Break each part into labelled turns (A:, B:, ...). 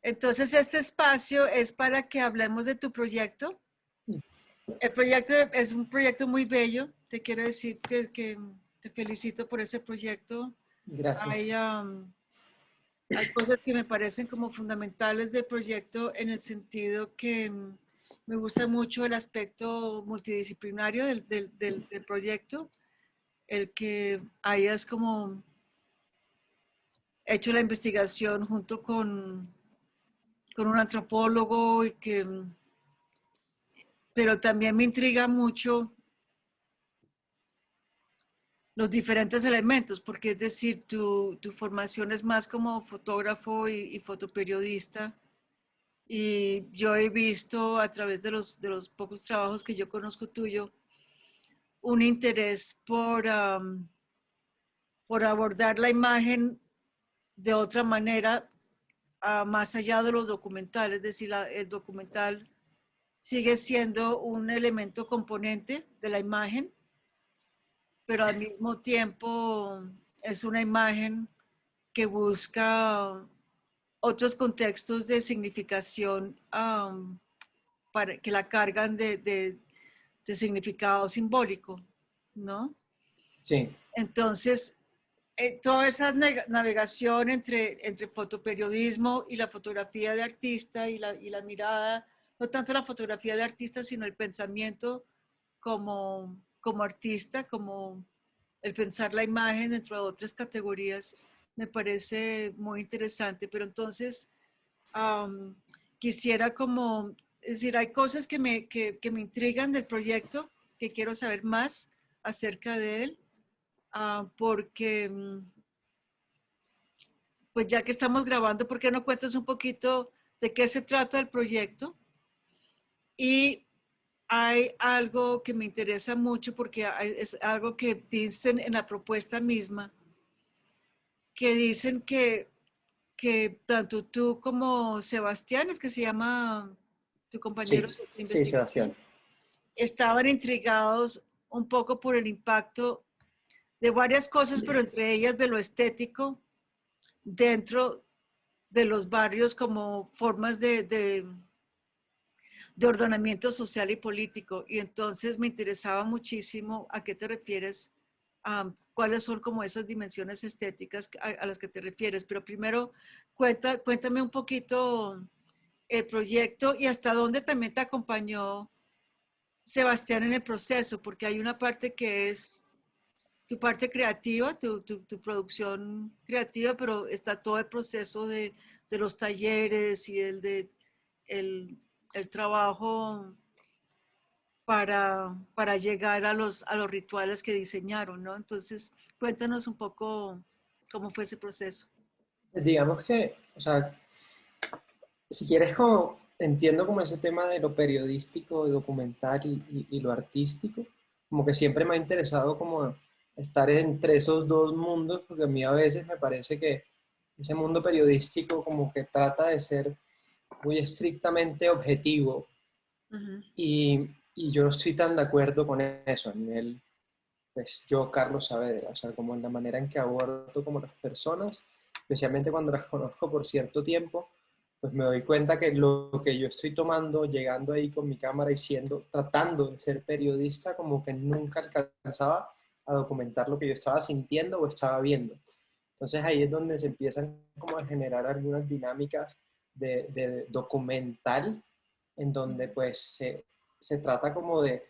A: Entonces, este espacio es para que hablemos de tu proyecto. El proyecto es un proyecto muy bello. Te quiero decir que te felicito por ese proyecto.
B: Gracias.
A: Hay cosas que me parecen como fundamentales del proyecto en el sentido que me gusta mucho el aspecto multidisciplinario del proyecto, el que hayas como hecho la investigación junto con un antropólogo y que, pero también me intriga mucho los diferentes elementos, porque es decir, tu formación es más como fotógrafo y fotoperiodista. Y yo he visto a través de los pocos trabajos que yo conozco tuyo, un interés por abordar la imagen de otra manera, más allá de los documentales. Es decir, el documental sigue siendo un elemento componente de la imagen, pero al mismo tiempo es una imagen que busca otros contextos de significación que la cargan de significado simbólico, ¿no?
B: Sí,
A: Entonces, toda esa navegación entre fotoperiodismo y la fotografía de artista y la mirada, no tanto la fotografía de artista, sino el pensamiento como artista, como el pensar la imagen dentro de otras categorías, me parece muy interesante. Pero entonces, um, quisiera como, es decir, hay cosas que me intrigan del proyecto, que quiero saber más acerca de él, porque, pues ya que estamos grabando, ¿por qué no cuentas un poquito de qué se trata el proyecto? Y hay algo que me interesa mucho porque es algo que dicen en la propuesta misma, que dicen que tanto tú como Sebastián, es que se llama tu
B: sí,
A: compañero de
B: sí, Sebastián.
A: investigación, estaban intrigados un poco por el impacto de varias cosas, pero entre ellas de lo estético dentro de los barrios como formas de ordenamiento social y político. Y entonces me interesaba muchísimo a qué te refieres, cuáles son como esas dimensiones estéticas a las que te refieres. Pero primero, cuéntame un poquito el proyecto y hasta dónde también te acompañó Sebastián en el proceso, porque hay una parte que es tu parte creativa, tu producción creativa, pero está todo el proceso de los talleres y el trabajo para llegar a los rituales que diseñaron, ¿no? Entonces, cuéntanos un poco cómo fue ese proceso.
B: Digamos que, o sea, si quieres como, entiendo como ese tema de lo periodístico, documental y lo artístico, como que siempre me ha interesado como estar entre esos dos mundos, porque a mí a veces me parece que ese mundo periodístico como que trata de ser muy estrictamente objetivo
A: Ujú.
B: y yo no estoy tan de acuerdo con eso a nivel, pues yo, Carlos Saavedra, o sea, como en la manera en que abordo como las personas, especialmente cuando las conozco por cierto tiempo, pues me doy cuenta que lo que yo estoy tomando, llegando ahí con mi cámara y siendo, tratando de ser periodista, como que nunca alcanzaba a documentar lo que yo estaba sintiendo o estaba viendo. Entonces ahí es donde se empiezan como a generar algunas dinámicas de documental, en donde pues se trata como de,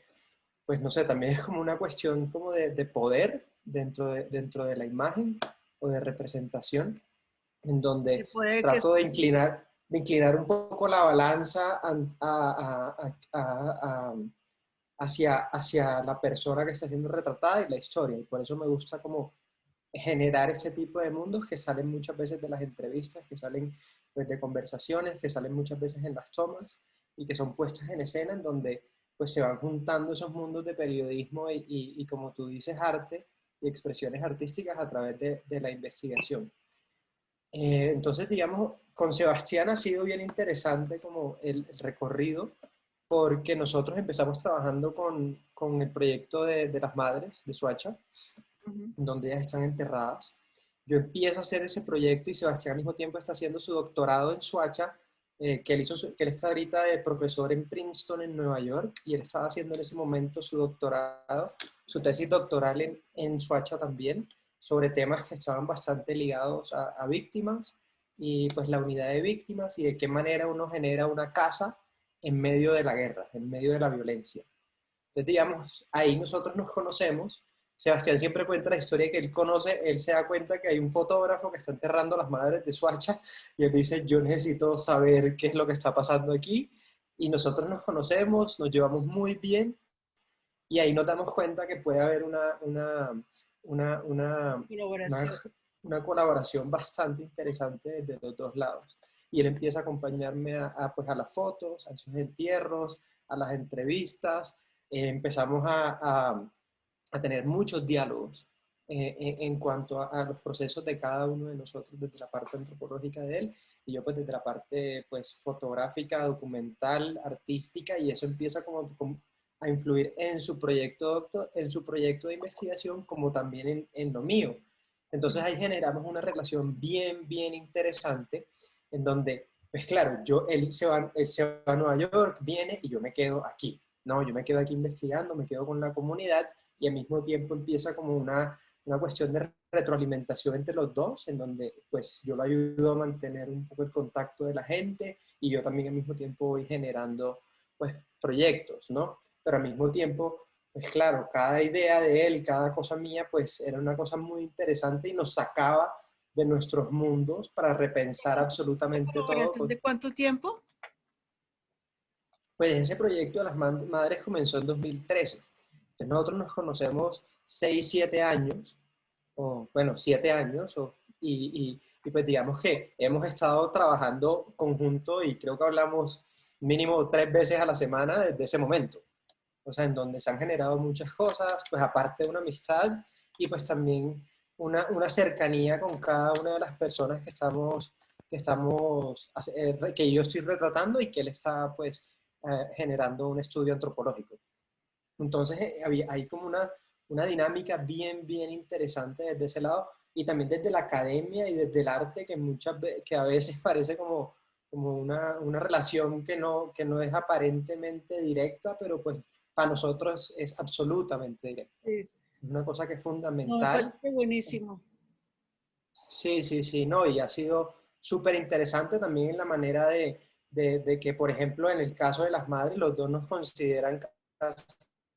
B: pues no sé, también es como una cuestión como de poder dentro de la imagen o de representación, en
A: De
B: donde
A: poder que
B: trato de inclinar un poco la balanza hacia la persona que está siendo retratada y la historia. Y por eso me gusta como generar este tipo de mundos que salen muchas veces de las entrevistas, que salen pues, de conversaciones, que salen muchas veces en las tomas y que son puestas en escena en donde pues se van juntando esos mundos de periodismo y como tú dices, arte y expresiones artísticas a través de la investigación. Entonces, digamos, con Sebastián ha sido bien interesante como el recorrido, porque nosotros empezamos trabajando con el proyecto de las madres de Suacha,
A: Ujú.
B: donde ellas están enterradas. yo empiezo a hacer ese proyecto y Sebastián al mismo tiempo está haciendo su doctorado en Soacha, que él está ahorita de profesor en Princeton, en Nueva York, y él estaba haciendo en ese momento su doctorado, su tesis doctoral en Soacha también, sobre temas que estaban bastante ligados a víctimas, y pues la unidad de víctimas, y de qué manera uno genera una casa en medio de la guerra, en medio de la violencia. Entonces, digamos, ahí nosotros nos conocemos. Sebastián siempre cuenta la historia que él conoce, él se da cuenta que hay un fotógrafo que está enterrando a las madres de Suacha y él dice, yo necesito saber qué es lo que está pasando aquí. Y nosotros nos conocemos, nos llevamos muy bien y ahí nos damos cuenta que puede haber una, una, una,
A: Colaboración.
B: una colaboración bastante interesante desde los dos lados. Y él empieza a acompañarme pues a las fotos, a esos entierros, a las entrevistas. Empezamos a tener muchos diálogos en cuanto a los procesos de cada uno de nosotros, desde la parte antropológica de él, y yo pues desde la parte pues fotográfica, documental, artística, y eso empieza como a influir en su proyecto, en su proyecto de investigación, como también en lo mío. Entonces ahí generamos una relación bien interesante, en donde, pues claro, él se va a Nueva York, viene y yo me quedo aquí. No, yo me quedo aquí investigando, me quedo con la comunidad y al mismo tiempo empieza como una cuestión de retroalimentación entre los dos, en donde pues yo lo ayudo a mantener un poco el contacto de la gente y yo también al mismo tiempo voy generando pues proyectos, ¿no? Pero al mismo tiempo, pues claro, cada idea de él, cada cosa mía, pues era una cosa muy interesante y nos sacaba de nuestros mundos para repensar absolutamente todo.
A: ¿Colaboración de cuánto tiempo?
B: Pues ese proyecto de las madres comenzó en 2013. Entonces nosotros nos conocemos 6 7 años, o bueno, 7 años, y pues digamos que hemos estado trabajando conjunto y creo que hablamos mínimo 3 veces a la semana desde ese momento. O sea, en donde se han generado muchas cosas, pues aparte de una amistad y pues también una cercanía con cada una de las personas que yo estoy retratando y que él está pues generando un estudio antropológico. Entonces hay como una dinámica bien interesante desde ese lado y también desde la academia y desde el arte que a veces parece como una relación que no es aparentemente directa, pero pues para nosotros es absolutamente directa.
A: Sí.
B: Es una cosa que es
A: No, me
B: fundamental.
A: parece buenísimo.
B: Sí, no, y ha sido súper interesante también en la manera de que, por ejemplo, en el caso de las madres, los dos nos consideran casi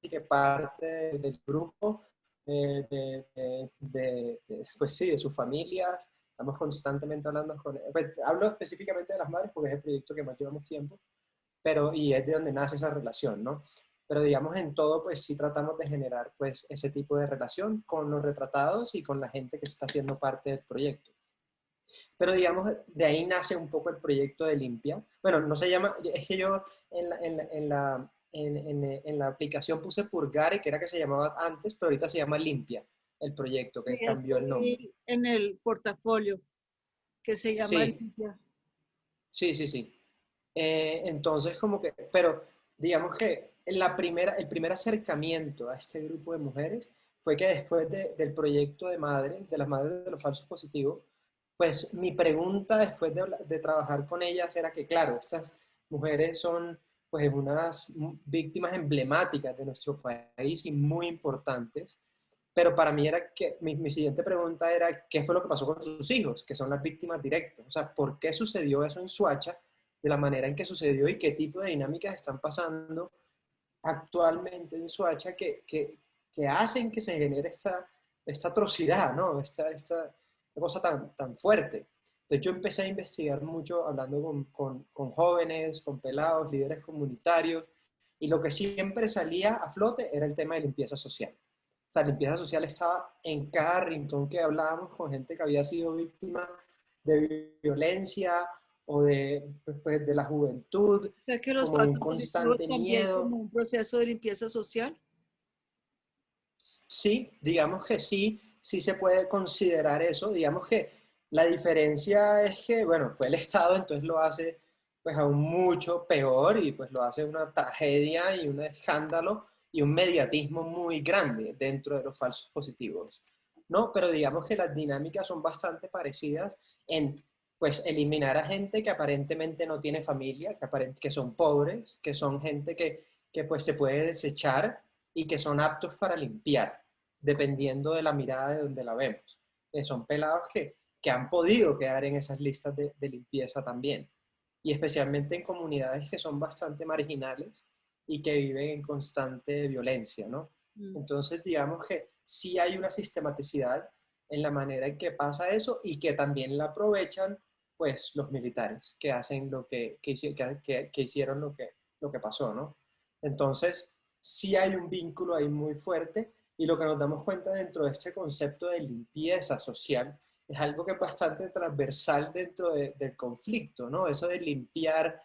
B: que parte del grupo, pues sí, de sus familias. Estamos constantemente hablando pues, hablo específicamente de las madres porque es el proyecto que más llevamos tiempo, y es de donde nace esa relación, ¿no? Pero digamos en todo, pues sí tratamos de generar pues ese tipo de relación con los retratados y con la gente que está haciendo parte del proyecto. Pero digamos, de ahí nace un poco el proyecto de Limpia. Bueno, no se llama, es que yo en la aplicación puse Purgare, que era que se llamaba antes, pero ahorita se llama Limpia, el proyecto,
A: Sí,
B: que
A: eso
B: cambió el nombre.
A: vi en el portafolio que se llama
B: Sí,
A: Limpia.
B: sí. Entonces, como que, pero digamos que el primer acercamiento a este grupo de mujeres fue que después del proyecto de las madres de los falsos positivos, pues mi pregunta después de trabajar con ellas era que, claro, estas mujeres son pues unas víctimas emblemáticas de nuestro país y muy importantes, pero para mí era que mi siguiente pregunta era, ¿qué fue lo que pasó con sus hijos, que son las víctimas directas? O sea, ¿por qué sucedió eso en Suacha de la manera en que sucedió y qué tipo de dinámicas están pasando actualmente en Suacha que hacen que se genere esta atrocidad, ¿no? Esta cosa tan fuerte? Entonces yo empecé a investigar mucho hablando con jóvenes, con pelados, líderes comunitarios, y lo que siempre salía a flote era el tema de limpieza social. O sea, limpieza social estaba en cada rincón que hablábamos con gente que había sido víctima de violencia o pues, de la juventud,
A: O sea que los
B: como un
A: falsos positivos
B: constante
A: también
B: miedo.
A: como un proceso de limpieza social.
B: Sí, digamos que sí se puede considerar eso. Digamos que la diferencia es que, bueno, fue el Estado, entonces lo hace pues aún mucho peor y pues lo hace una tragedia y un escándalo y un mediatismo muy grande dentro de los falsos positivos. ¿no? Pero digamos que las dinámicas son bastante parecidas en, pues, eliminar a gente que aparentemente no tiene familia, que son pobres, que son gente que pues se puede desechar y que son aptos para limpiar, dependiendo de la mirada de donde la vemos. Son pelados que han podido quedar en esas listas de limpieza también, y especialmente en comunidades que son bastante marginales y que viven en constante violencia, ¿no?
A: Mm.
B: Entonces, digamos que sí hay una sistematicidad en la manera en que pasa eso y que también la aprovechan, pues, los militares que hacen que hicieron lo que pasó, ¿no? Entonces, sí hay un vínculo ahí muy fuerte, y lo que nos damos cuenta dentro de este concepto de limpieza social es algo que es bastante transversal dentro del conflicto, ¿no? Eso de limpiar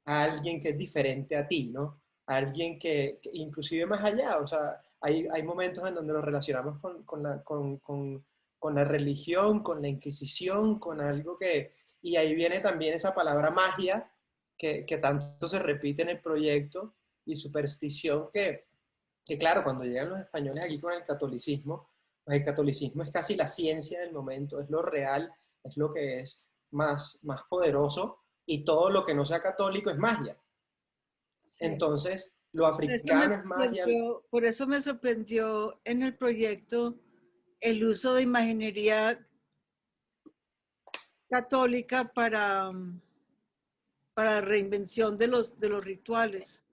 B: a alguien que es diferente a ti, ¿no? A alguien que inclusive más allá, o sea, hay momentos en donde lo relacionamos con la religión, con la Inquisición, con algo que... Y ahí viene también esa palabra magia que tanto se repite en el proyecto, y superstición que claro, cuando llegan los españoles aquí con el catolicismo, pues el catolicismo es casi la ciencia del momento, es lo real, es lo que es más poderoso, y todo lo que no sea católico es magia.
A: Sí.
B: Entonces, lo africano es magia.
A: Por eso me sorprendió en el proyecto el uso de imaginería católica para reinvención de los rituales,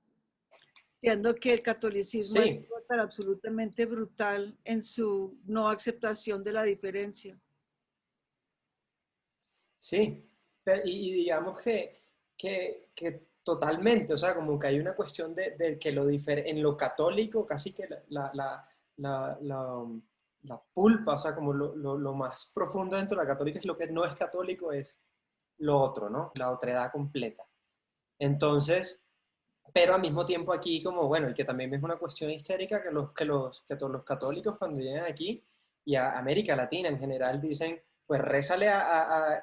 A: siendo que el catolicismo ha
B: Sí,
A: sido tan absolutamente brutal en su no aceptación de la diferencia.
B: sí, y digamos que totalmente, o sea, como que hay una cuestión de que en lo católico casi que la, la- la pulpa, o sea, como lo más profundo dentro de la católica es lo que no es católico, es lo otro, ¿no? La otredad completa. Entonces, pero al mismo tiempo aquí como, bueno, y que también es una cuestión histérica que todos los católicos cuando llegan aquí y a América Latina en general dicen, pues rézale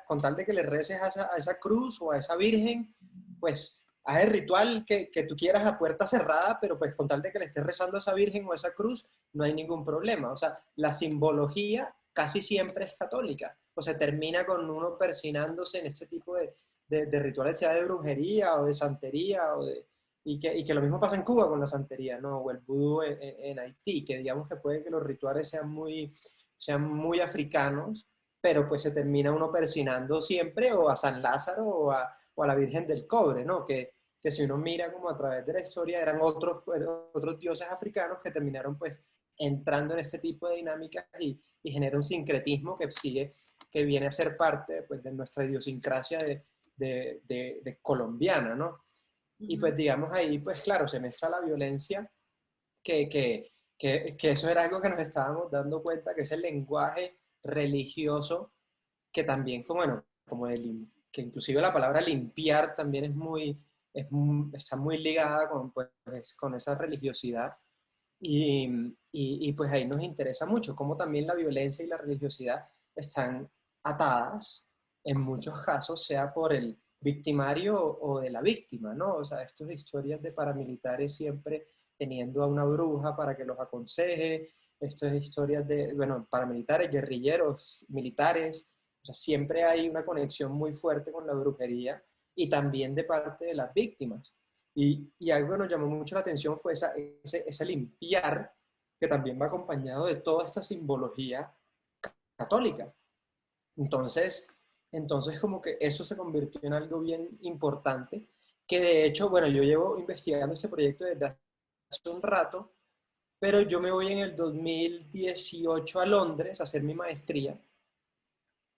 B: con tal de que le reces a esa cruz o a esa virgen, pues haz el ritual que tú quieras a puerta cerrada, pero pues con tal de que le estés rezando a esa virgen o a esa cruz, no hay ningún problema. O sea, la simbología casi siempre es católica, o se termina con uno persinándose en este tipo de rituales, sea de brujería o de santería y que lo mismo pasa en Cuba con la santería, ¿no? O el vudú en Haití, que digamos que puede que los rituales sean muy africanos, pero pues se termina uno persinando siempre o a San Lázaro o a la Virgen del Cobre, ¿no? Que si uno mira como a través de la historia eran otros dioses africanos que terminaron pues entrando en este tipo de dinámicas y genera un sincretismo que viene a ser parte pues, de nuestra idiosincrasia de colombiana, ¿no? Y
A: Ujú.
B: pues digamos ahí, pues claro, se mezcla la violencia, que, que, que eso era algo que nos estábamos dando cuenta, que es el lenguaje religioso, que también fue, bueno, como que inclusive la palabra limpiar también está muy ligada pues, con esa religiosidad. Y pues ahí nos interesa mucho cómo también la violencia y la religiosidad están atadas en muchos casos, sea por el victimario o de la víctima, ¿no? O sea, estas historias de paramilitares siempre teniendo a una bruja para que los aconseje, estas historias de, bueno, paramilitares, guerrilleros, militares, o sea, siempre hay una conexión muy fuerte con la brujería y también de parte de las víctimas. Y algo que nos llamó mucho la atención fue ese limpiar que también va acompañado de toda esta simbología católica. Entonces, entonces como que eso se convirtió en algo bien importante, que de hecho, bueno, yo llevo investigando este proyecto desde hace un rato, pero yo me voy en el 2018 a Londres a hacer mi maestría,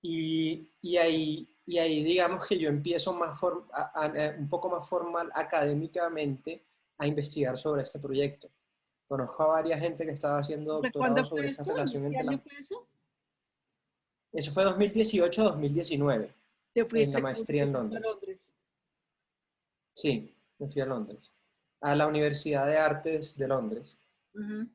B: y ahí digamos que yo empiezo un poco más formal académicamente a investigar sobre este proyecto. Conozco a varias gente que estaba haciendo
A: ¿De
B: doctorado
A: cuándo fue
B: sobre esa
A: esto? ¿De
B: relación
A: qué
B: entre
A: año
B: las...
A: fue eso?
B: Eso fue 2018-2019,
A: Te
B: en la
A: fuiste,
B: maestría
A: te
B: en
A: fuiste a
B: Londres.
A: Londres.
B: Sí, me fui a Londres, a la Universidad de Artes de Londres.
A: Ujú.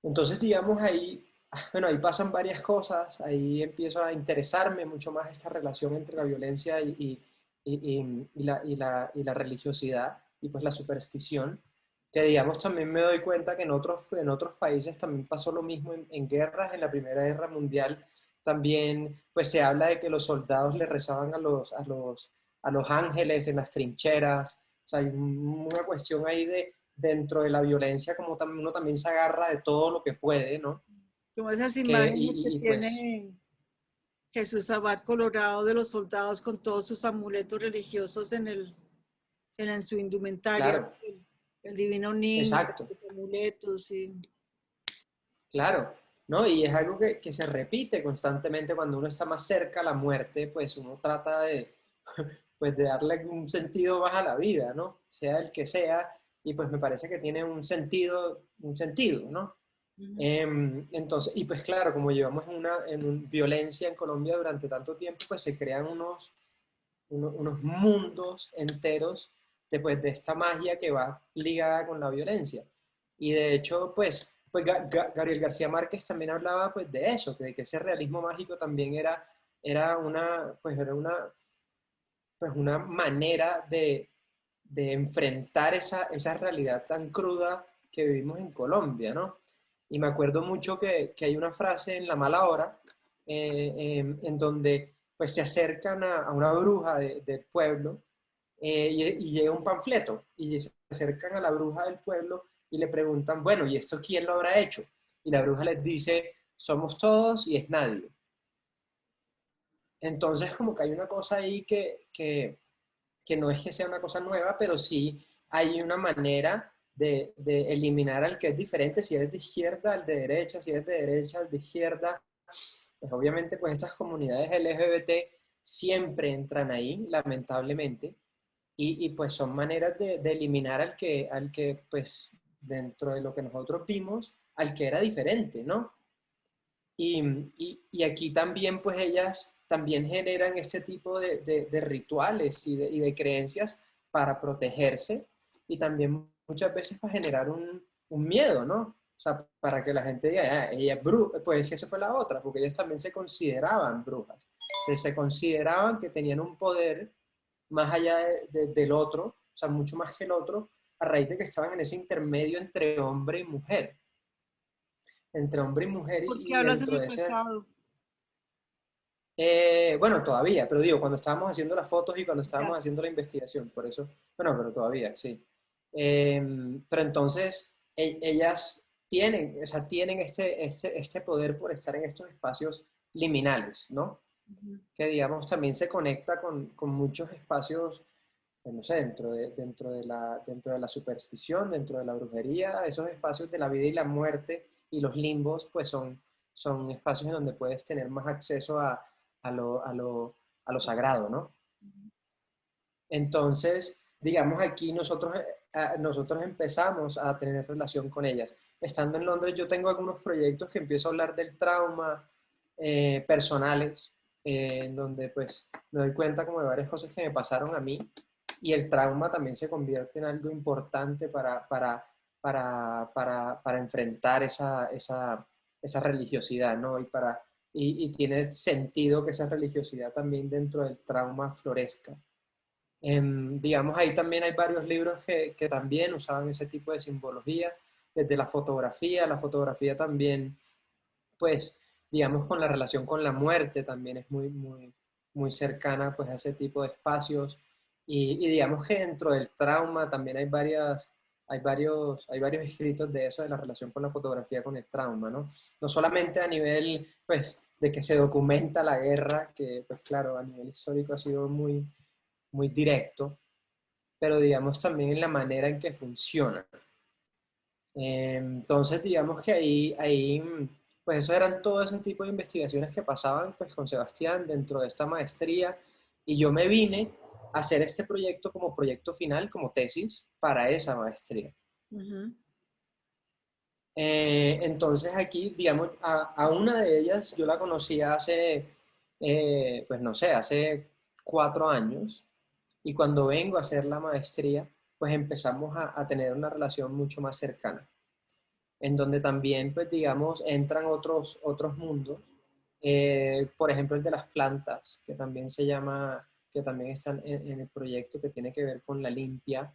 B: Entonces, digamos, ahí, bueno, ahí pasan varias cosas, ahí empiezo a interesarme mucho más esta relación entre la violencia y la religiosidad y pues la superstición. Que digamos, también me doy cuenta que en otros países también pasó lo mismo en guerras. En la Primera Guerra Mundial también pues se habla de que los soldados le rezaban a los ángeles en las trincheras. O sea, hay una cuestión ahí de dentro de la violencia, como también, uno también se agarra de todo lo que puede, ¿no?
A: Como esas
B: Que,
A: imágenes que
B: pues,
A: tiene Jesús Abad Colorado de los soldados con todos sus amuletos religiosos en su indumentaria,
B: claro,
A: el divino niño,
B: exacto,
A: los amuletos y
B: claro, ¿no? Y es algo que se repite constantemente cuando uno está más cerca a la muerte, pues uno trata de, pues de darle un sentido más a la vida, ¿no? Sea el que sea, y pues me parece que tiene un sentido, ¿no?
A: ujú.
B: Entonces, y pues claro, como llevamos violencia en Colombia durante tanto tiempo, pues se crean unos mundos enteros de, pues, de esta magia que va ligada con la violencia. Y de hecho, pues Gabriel García Márquez también hablaba pues de eso, de que ese realismo mágico también pues una manera de enfrentar esa realidad tan cruda que vivimos en Colombia, ¿no? Y me acuerdo mucho que hay una frase en La Mala Hora, en donde pues se acercan a una bruja del pueblo, y llega un panfleto y se acercan a la bruja del pueblo y le preguntan, bueno, ¿y esto quién lo habrá hecho? Y la bruja les dice, somos todos y es nadie. Entonces como que hay una cosa ahí que no es que sea una cosa nueva, pero sí hay una manera de eliminar al que es diferente, si es de izquierda al de derecha, si es de derecha al de izquierda. Pues obviamente pues estas comunidades LGBT siempre entran ahí, lamentablemente, y pues son maneras de eliminar al que pues dentro de lo que nosotros vimos, al que era diferente, ¿no? Y aquí también, pues ellas también generan este tipo de rituales y de creencias para protegerse y también muchas veces para generar un miedo, ¿no? O sea, para que la gente diga, ah, ella es bruja, pues esa fue la otra, porque ellas también se consideraban brujas. Entonces, se consideraban que tenían un poder más allá del otro, o sea, mucho más que el otro, a raíz de que estaban en ese intermedio entre hombre y mujer,
A: ¿Por qué
B: y
A: hablas en
B: dentro
A: el
B: de ese,
A: pasado?
B: bueno, todavía, pero digo, cuando estábamos haciendo las fotos y cuando
A: Ya.
B: estábamos haciendo la investigación, por eso, bueno, pero todavía, sí. Pero entonces, ellas tienen, o sea, tienen este poder por estar en estos espacios liminales, ¿no?
A: Ujú.
B: Que digamos también se conecta con muchos espacios, no sé, dentro de la superstición, dentro de la brujería, esos espacios de la vida y la muerte y los limbos, pues son espacios en donde puedes tener más acceso a lo, a lo, a lo sagrado, ¿no? Entonces, digamos, aquí nosotros empezamos a tener relación con ellas. Estando en Londres, yo tengo algunos proyectos que empiezo a hablar del trauma, personales, en donde pues me doy cuenta como de varias cosas que me pasaron a mí, y el trauma también se convierte en algo importante para enfrentar esa religiosidad, ¿no? Y tiene sentido que esa religiosidad también dentro del trauma florezca. Digamos, ahí también hay varios libros que también usaban ese tipo de simbología, desde la fotografía también, pues, digamos, con la relación con la muerte también es muy cercana, pues, a ese tipo de espacios, y digamos que dentro del trauma también hay varios escritos de eso, de la relación con la fotografía con el trauma, ¿no? No solamente a nivel, pues, de que se documenta la guerra, que, pues, claro, a nivel histórico ha sido muy directo, pero digamos también en la manera en que funciona. Entonces, digamos que pues eso eran todo ese tipo de investigaciones que pasaban pues con Sebastián dentro de esta maestría, y yo me vine a hacer este proyecto como proyecto final, como tesis para esa maestría.
A: Ujú.
B: Entonces aquí, digamos, a una de ellas yo la conocí hace, pues no sé, hace 4 años, y cuando vengo a hacer la maestría, pues empezamos a tener una relación mucho más cercana, en donde también, pues digamos, entran otros mundos, por ejemplo el de las plantas, que también se llama, que también están en el proyecto, que tiene que ver con la limpia,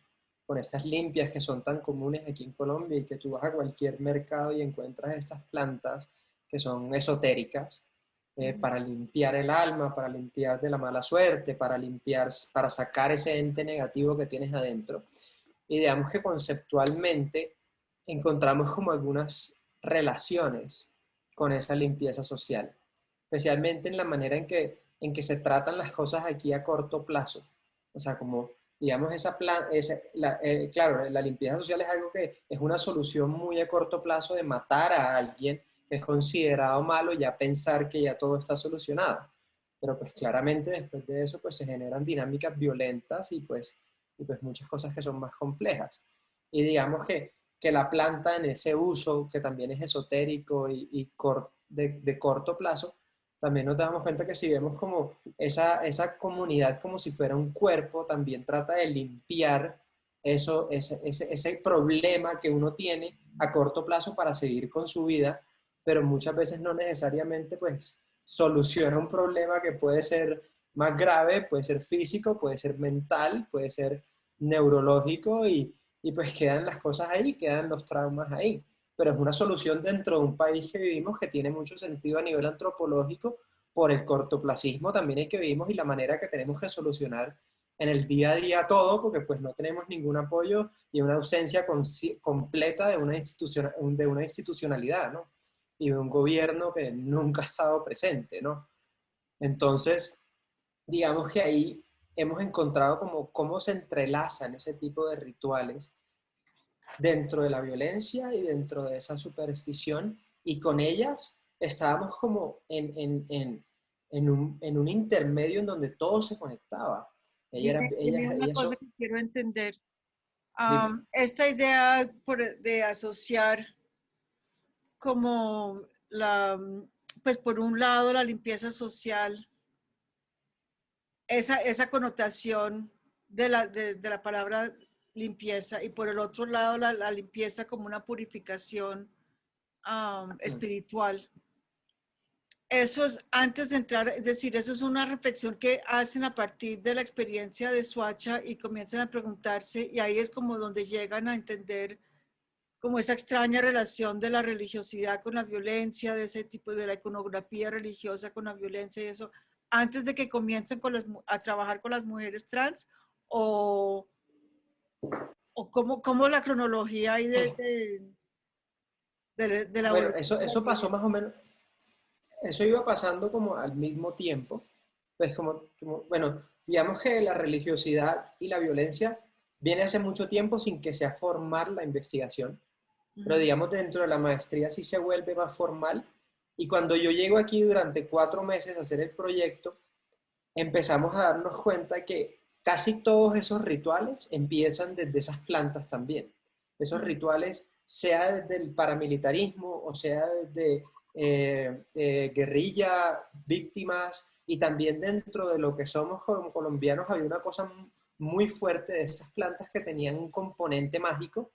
B: con estas limpias que son tan comunes aquí en Colombia y que tú vas a cualquier mercado y encuentras estas plantas que son esotéricas para limpiar el alma, para limpiar de la mala suerte, para limpiar, para sacar ese ente negativo que tienes adentro. Y digamos que conceptualmente encontramos como algunas relaciones con esa limpieza social, especialmente en la manera en que se tratan las cosas aquí a corto plazo. O sea, como, digamos, claro, la limpieza social es algo que es una solución muy a corto plazo de matar a alguien que es considerado malo, ya pensar que ya todo está solucionado. Pero pues claramente después de eso pues se generan dinámicas violentas y pues muchas cosas que son más complejas. Y digamos que la planta en ese uso, que también es esotérico de corto plazo, también nos damos cuenta que si vemos como esa comunidad como si fuera un cuerpo, también trata de limpiar ese problema que uno tiene a corto plazo para seguir con su vida, pero muchas veces no necesariamente pues soluciona un problema que puede ser más grave, puede ser físico, puede ser mental, puede ser neurológico y pues quedan las cosas ahí, quedan los traumas ahí. Pero es una solución dentro de un país que vivimos que tiene mucho sentido a nivel antropológico por el cortoplacismo también en que vivimos y la manera que tenemos que solucionar en el día a día todo, porque pues no tenemos ningún apoyo y una ausencia completa de una institucionalidad, ¿no? Y de un gobierno que nunca ha estado presente, ¿no? Entonces, digamos que ahí hemos encontrado como cómo se entrelazan ese tipo de rituales dentro de la violencia y dentro de esa superstición, y con ellas estábamos como en un intermedio en donde todo se conectaba.
A: Dime una
B: Ellas
A: cosa
B: son,
A: que quiero entender.
B: dime.
A: Esta idea de asociar como pues por un lado la limpieza social, esa connotación de la palabra limpieza y por el otro lado la limpieza como una purificación espiritual. Eso es antes de entrar, es decir, eso es una reflexión que hacen a partir de la experiencia de Suacha y comienzan a preguntarse y ahí es como donde llegan a entender como esa extraña relación de la religiosidad con la violencia, de ese tipo de la iconografía religiosa con la violencia y eso, antes de que comiencen a trabajar con las mujeres trans o, o cómo la cronología ahí de la
B: Bueno,
A: evolución
B: eso,
A: de la
B: eso pasó
A: violencia.
B: más o menos, eso iba pasando como al mismo tiempo, pues bueno, digamos que la religiosidad y la violencia viene hace mucho tiempo sin que sea formal la investigación, pero digamos dentro de la maestría sí se vuelve más formal, y cuando yo llego aquí durante 4 meses a hacer el proyecto, empezamos a darnos cuenta que casi todos esos rituales empiezan desde esas plantas también. Esos rituales, sea desde el paramilitarismo o sea desde guerrilla, víctimas, y también dentro de lo que somos como colombianos había una cosa muy fuerte de estas plantas que tenían un componente mágico,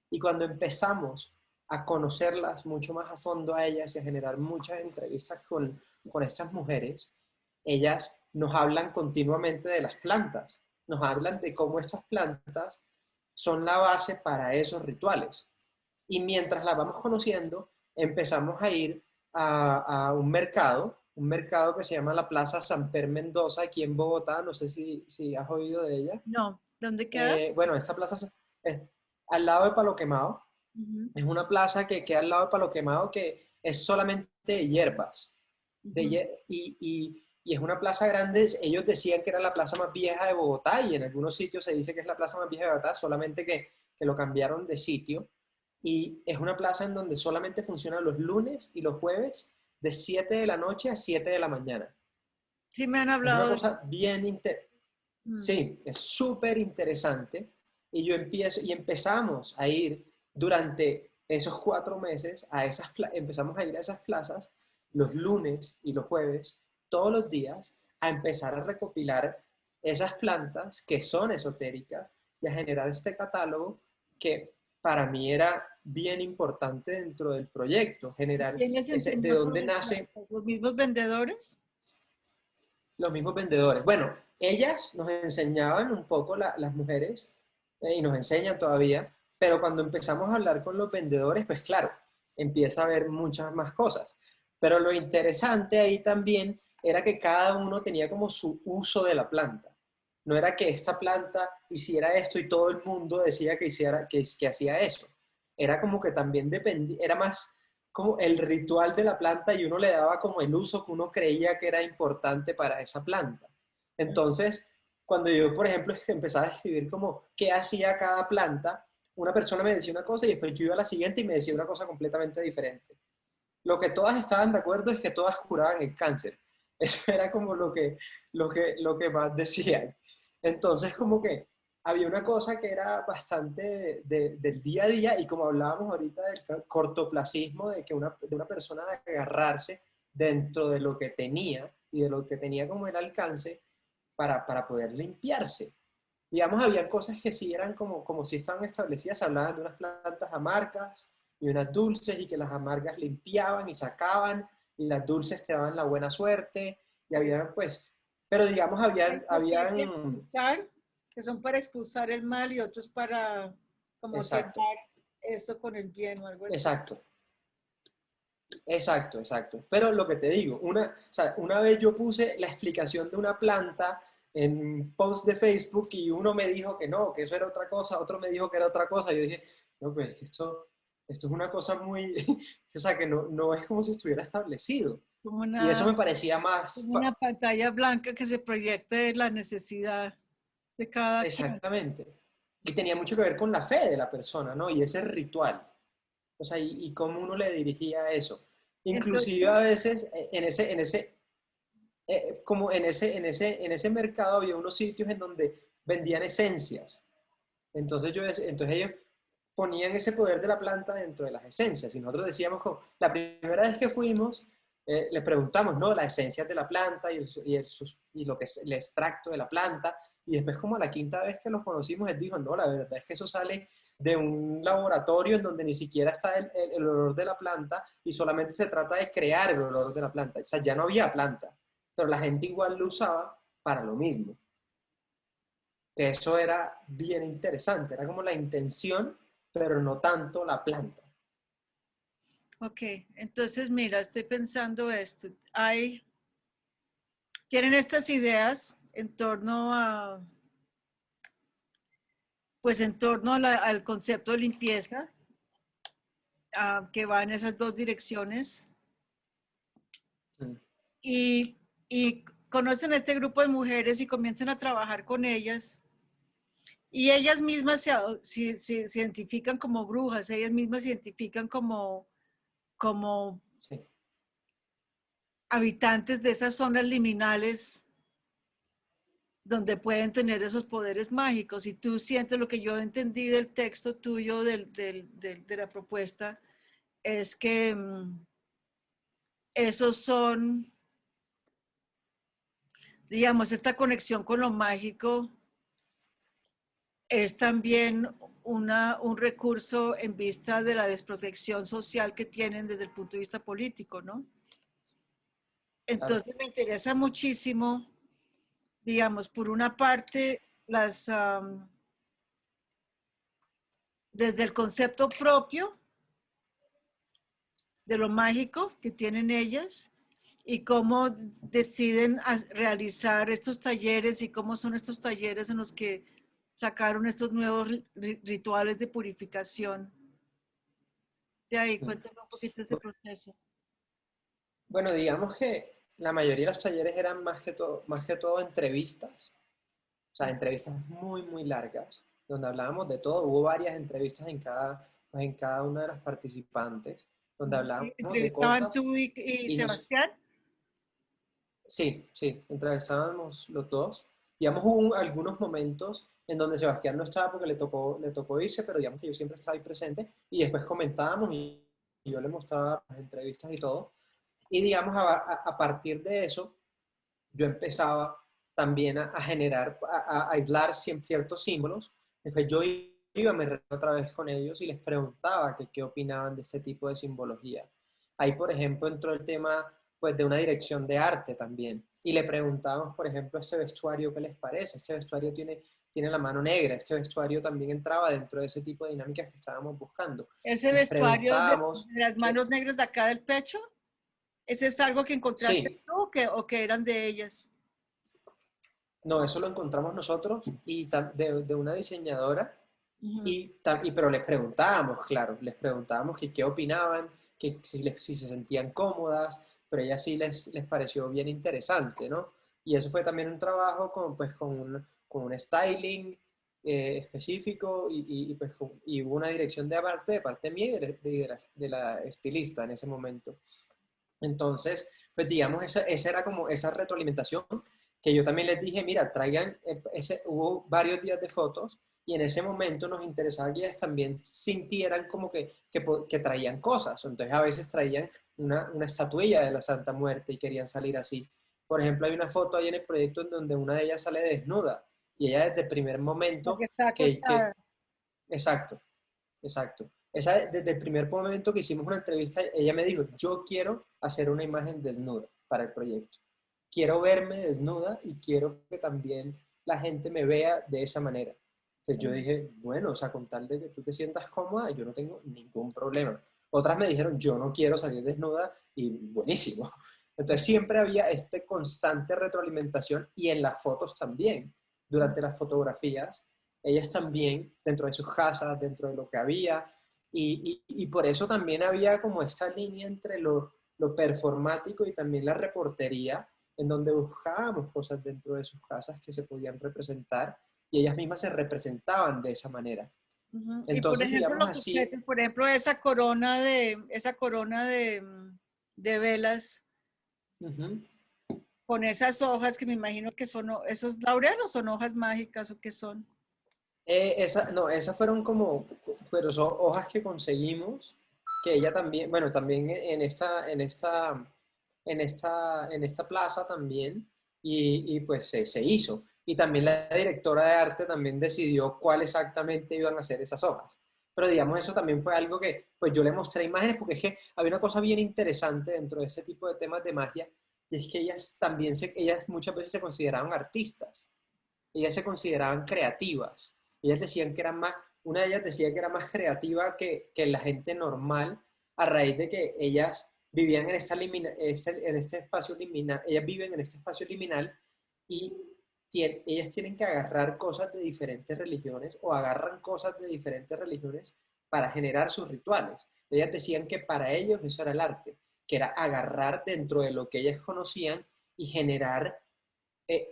B: y cuando empezamos a conocerlas mucho más a fondo a ellas y a generar muchas entrevistas con estas mujeres, ellas nos hablan continuamente de las plantas, nos hablan de cómo estas plantas son la base para esos rituales. Y mientras las vamos conociendo, empezamos a ir a un mercado que se llama la Plaza Samper Mendoza, aquí en Bogotá, no sé si has oído de ella.
A: No, ¿dónde queda?
B: Bueno, esta plaza es al lado de Palo Quemado,
A: Uh-huh,
B: es una plaza que queda al lado de Palo Quemado que es solamente de hierbas.
A: uh-huh.
B: Y es una plaza grande. Ellos decían que era la plaza más vieja de Bogotá y en algunos sitios se dice que es la plaza más vieja de Bogotá, solamente que lo cambiaron de sitio. Y es una plaza en donde solamente funciona los lunes y los jueves de 7 de la noche a 7 de la mañana.
A: Sí me han
B: Es una
A: hablado de...
B: cosa bien
A: Mm.
B: sí, es súper interesante. Y empezamos a ir durante esos 4 meses empezamos a ir a esas plazas los lunes y los jueves, todos los días, a empezar a recopilar esas plantas que son esotéricas y a generar este catálogo que para mí era bien importante dentro del proyecto, generar
A: ¿Quién les
B: de
A: enseñó
B: dónde
A: sobre las
B: nace
A: plantas? ¿Los mismos vendedores?
B: los mismos vendedores. Bueno, ellas nos enseñaban un poco, las mujeres, y nos enseñan todavía, pero cuando empezamos a hablar con los vendedores, pues claro, empieza a haber muchas más cosas. Pero lo interesante ahí también era que cada uno tenía como su uso de la planta. No era que esta planta hiciera esto y todo el mundo decía que, hiciera, que hacía eso. Era como que también dependía, era más como el ritual de la planta y uno le daba como el uso que uno creía que era importante para esa planta. Entonces, cuando yo, por ejemplo, empezaba a escribir como qué hacía cada planta, una persona me decía una cosa y después yo iba a la siguiente y me decía una cosa completamente diferente. Lo que todas estaban de acuerdo es que todas curaban el cáncer. Eso era como lo que más decían. Entonces, como que había una cosa que era bastante del día a día y como hablábamos ahorita del cortoplacismo, de una persona de agarrarse dentro de lo que tenía y de lo que tenía como el alcance para poder limpiarse. Digamos, había cosas que sí eran como si estaban establecidas, hablaban de unas plantas amargas y unas dulces y que las amargas limpiaban y sacaban y las dulces te daban la buena suerte y había pues, pero digamos,
A: Estos que hay que expulsar, que son para expulsar el mal y otros para como
B: exacto,
A: sellar esto con el bien o algo así.
B: exacto, exacto, exacto. Pero lo que te digo, o sea, una vez yo puse la explicación de una planta en un post de Facebook y uno me dijo que no, que eso era otra cosa, otro me dijo que era otra cosa. Yo dije, no, pues esto es una cosa muy, o sea, que no es como si estuviera establecido.
A: Como
B: Y eso
A: una,
B: me parecía más,
A: como una pantalla blanca que se proyecte la necesidad de cada quien.
B: exactamente. Y tenía mucho que ver con la fe de la persona, ¿no? Y ese ritual. O sea, y cómo uno le dirigía a eso. Inclusive a
A: Entonces,
B: veces como en ese mercado había unos sitios en donde vendían esencias. Entonces ellos ponían ese poder de la planta dentro de las esencias. Y nosotros decíamos, la primera vez que fuimos, le preguntamos, ¿no? Las esencias de la planta y lo que es el extracto de la planta. Y después, como la quinta vez que los conocimos, él dijo, no, la verdad es que eso sale de un laboratorio en donde ni siquiera está el olor de la planta y solamente se trata de crear el olor de la planta. O sea, ya no había planta, pero la gente igual lo usaba para lo mismo. Que eso era bien interesante, era como la intención, pero no tanto la planta.
A: ok, entonces mira, estoy pensando esto. Tienen estas ideas en torno a, pues en torno al concepto de limpieza, que va en esas dos direcciones.
B: Mm.
A: Y conocen a este grupo de mujeres y comienzan a trabajar con ellas. Y ellas mismas se identifican como brujas, ellas mismas se identifican como
B: Sí.
A: habitantes de esas zonas liminales donde pueden tener esos poderes mágicos. Y tú sientes lo que yo entendí del texto tuyo, de la propuesta, es que esos son, digamos, esta conexión con lo mágico es también un recurso en vista de la desprotección social que tienen desde el punto de vista político, ¿no?
B: Claro.
A: Entonces me interesa muchísimo, digamos, por una parte, desde el concepto propio de lo mágico que tienen ellas y cómo deciden realizar estos talleres y cómo son estos talleres en los que sacaron estos nuevos rituales de purificación. De ahí,
B: Mm.
A: cuéntame un poquito ese proceso.
B: Bueno, digamos que la mayoría de los talleres eran más que todo entrevistas, o sea, entrevistas muy, muy largas, donde hablábamos de todo. Hubo varias entrevistas pues en cada una de las participantes, donde hablábamos de
A: ¿Entrevistaban
B: cosas
A: tú y
B: y nos,
A: Sebastián?
B: sí, sí, entrevistábamos los dos. Digamos, algunos momentos en donde Sebastián no estaba porque le tocó irse, pero digamos que yo siempre estaba ahí presente y después comentábamos y yo le mostraba las entrevistas y todo. Y digamos, a partir de eso, yo empezaba también a generar, a aislar ciertos símbolos. Después yo iba, me reuní otra vez con ellos y les preguntaba que qué opinaban de este tipo de simbología. Ahí, por ejemplo, entró el tema pues, de una dirección de arte también. Y le preguntábamos, por ejemplo, este vestuario, ¿qué les parece? Este vestuario tiene la mano negra. Este vestuario también entraba dentro de ese tipo de dinámicas que estábamos buscando.
A: Ese
B: Les
A: vestuario
B: preguntábamos
A: de las
B: que,
A: manos negras de acá del pecho, ¿ese es algo que encontraste
B: sí,
A: tú o que eran de ellas?
B: no, eso lo encontramos nosotros y de una diseñadora.
A: Ujú.
B: Pero les preguntábamos, claro, les preguntábamos que qué opinaban, que si se sentían cómodas, pero ella sí les pareció bien interesante, ¿no? Y eso fue también un trabajo pues, con un styling específico y hubo una dirección de parte mía y de la estilista en ese momento. Entonces, pues digamos, esa era como esa retroalimentación que yo también les dije, mira, traigan, hubo varios días de fotos y en ese momento nos interesaba que ellas también sintieran como que traían cosas. Entonces a veces traían una estatuilla de la Santa Muerte y querían salir así. Por ejemplo, hay una foto ahí en el proyecto en donde una de ellas sale desnuda y ella desde el primer
A: Porque
B: momento
A: está acostada.
B: exacto, exacto. Desde el primer momento que hicimos una entrevista, ella me dijo, yo quiero hacer una imagen desnuda para el proyecto. Quiero verme desnuda y quiero que también la gente me vea de esa manera. Entonces yo dije, bueno, o sea, con tal de que tú te sientas cómoda, yo no tengo ningún problema. Otras me dijeron, yo no quiero salir desnuda y buenísimo. Entonces siempre había este constante retroalimentación y en las fotos también. Durante las fotografías ellas también, dentro de sus casas, dentro de lo que había, y por eso también había como esta línea entre lo performático y también la reportería, en donde buscábamos cosas dentro de sus casas que se podían representar, y ellas mismas se representaban de esa manera.
A: Ujú. Y por
B: Entonces,
A: ejemplo,
B: digamos
A: los
B: así,
A: objetos, por ejemplo, esa corona de velas
B: uh-huh.
A: con esas hojas que me imagino que son, ¿esos laureles o son hojas mágicas o qué son?
B: No, esas fueron como, pero son hojas que conseguimos, que ella también, bueno, también en esta plaza también, y pues se hizo. Y también la directora de arte también decidió cuál exactamente iban a ser esas hojas. Pero digamos, eso también fue algo que, pues yo le mostré imágenes, porque es que había una cosa bien interesante dentro de ese tipo de temas de magia, y es que ellas muchas veces se consideraban artistas, ellas se consideraban creativas. Ellas decían que eran más, una de ellas decía que era más creativa que la gente normal a raíz de que ellas vivían en este espacio liminal, ellas viven en este espacio liminal y ellas tienen que agarrar cosas de diferentes religiones o agarran cosas de diferentes religiones para generar sus rituales. Ellas decían que para ellos eso era el arte, que era agarrar dentro de lo que ellas conocían y generar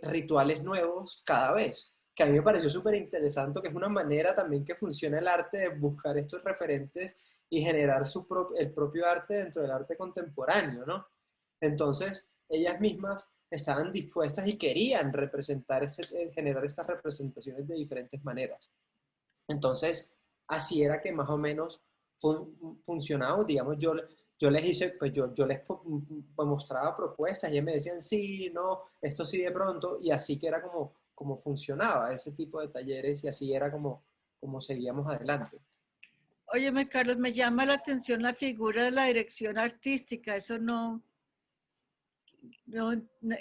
B: rituales nuevos cada vez, que a mí me pareció súper interesante, que es una manera también que funciona el arte de buscar estos referentes y generar el propio arte dentro del arte contemporáneo, ¿no? Entonces, ellas mismas estaban dispuestas y querían generar estas representaciones de diferentes maneras. Entonces, así era que más o menos funcionaba, digamos, yo les hice, pues yo les mostraba propuestas y ellos me decían, sí, no, esto sí de pronto, y así que era como funcionaba ese tipo de talleres y así era como seguíamos adelante.
A: Óyeme, Carlos, me llama la atención la figura de la dirección artística. Eso no,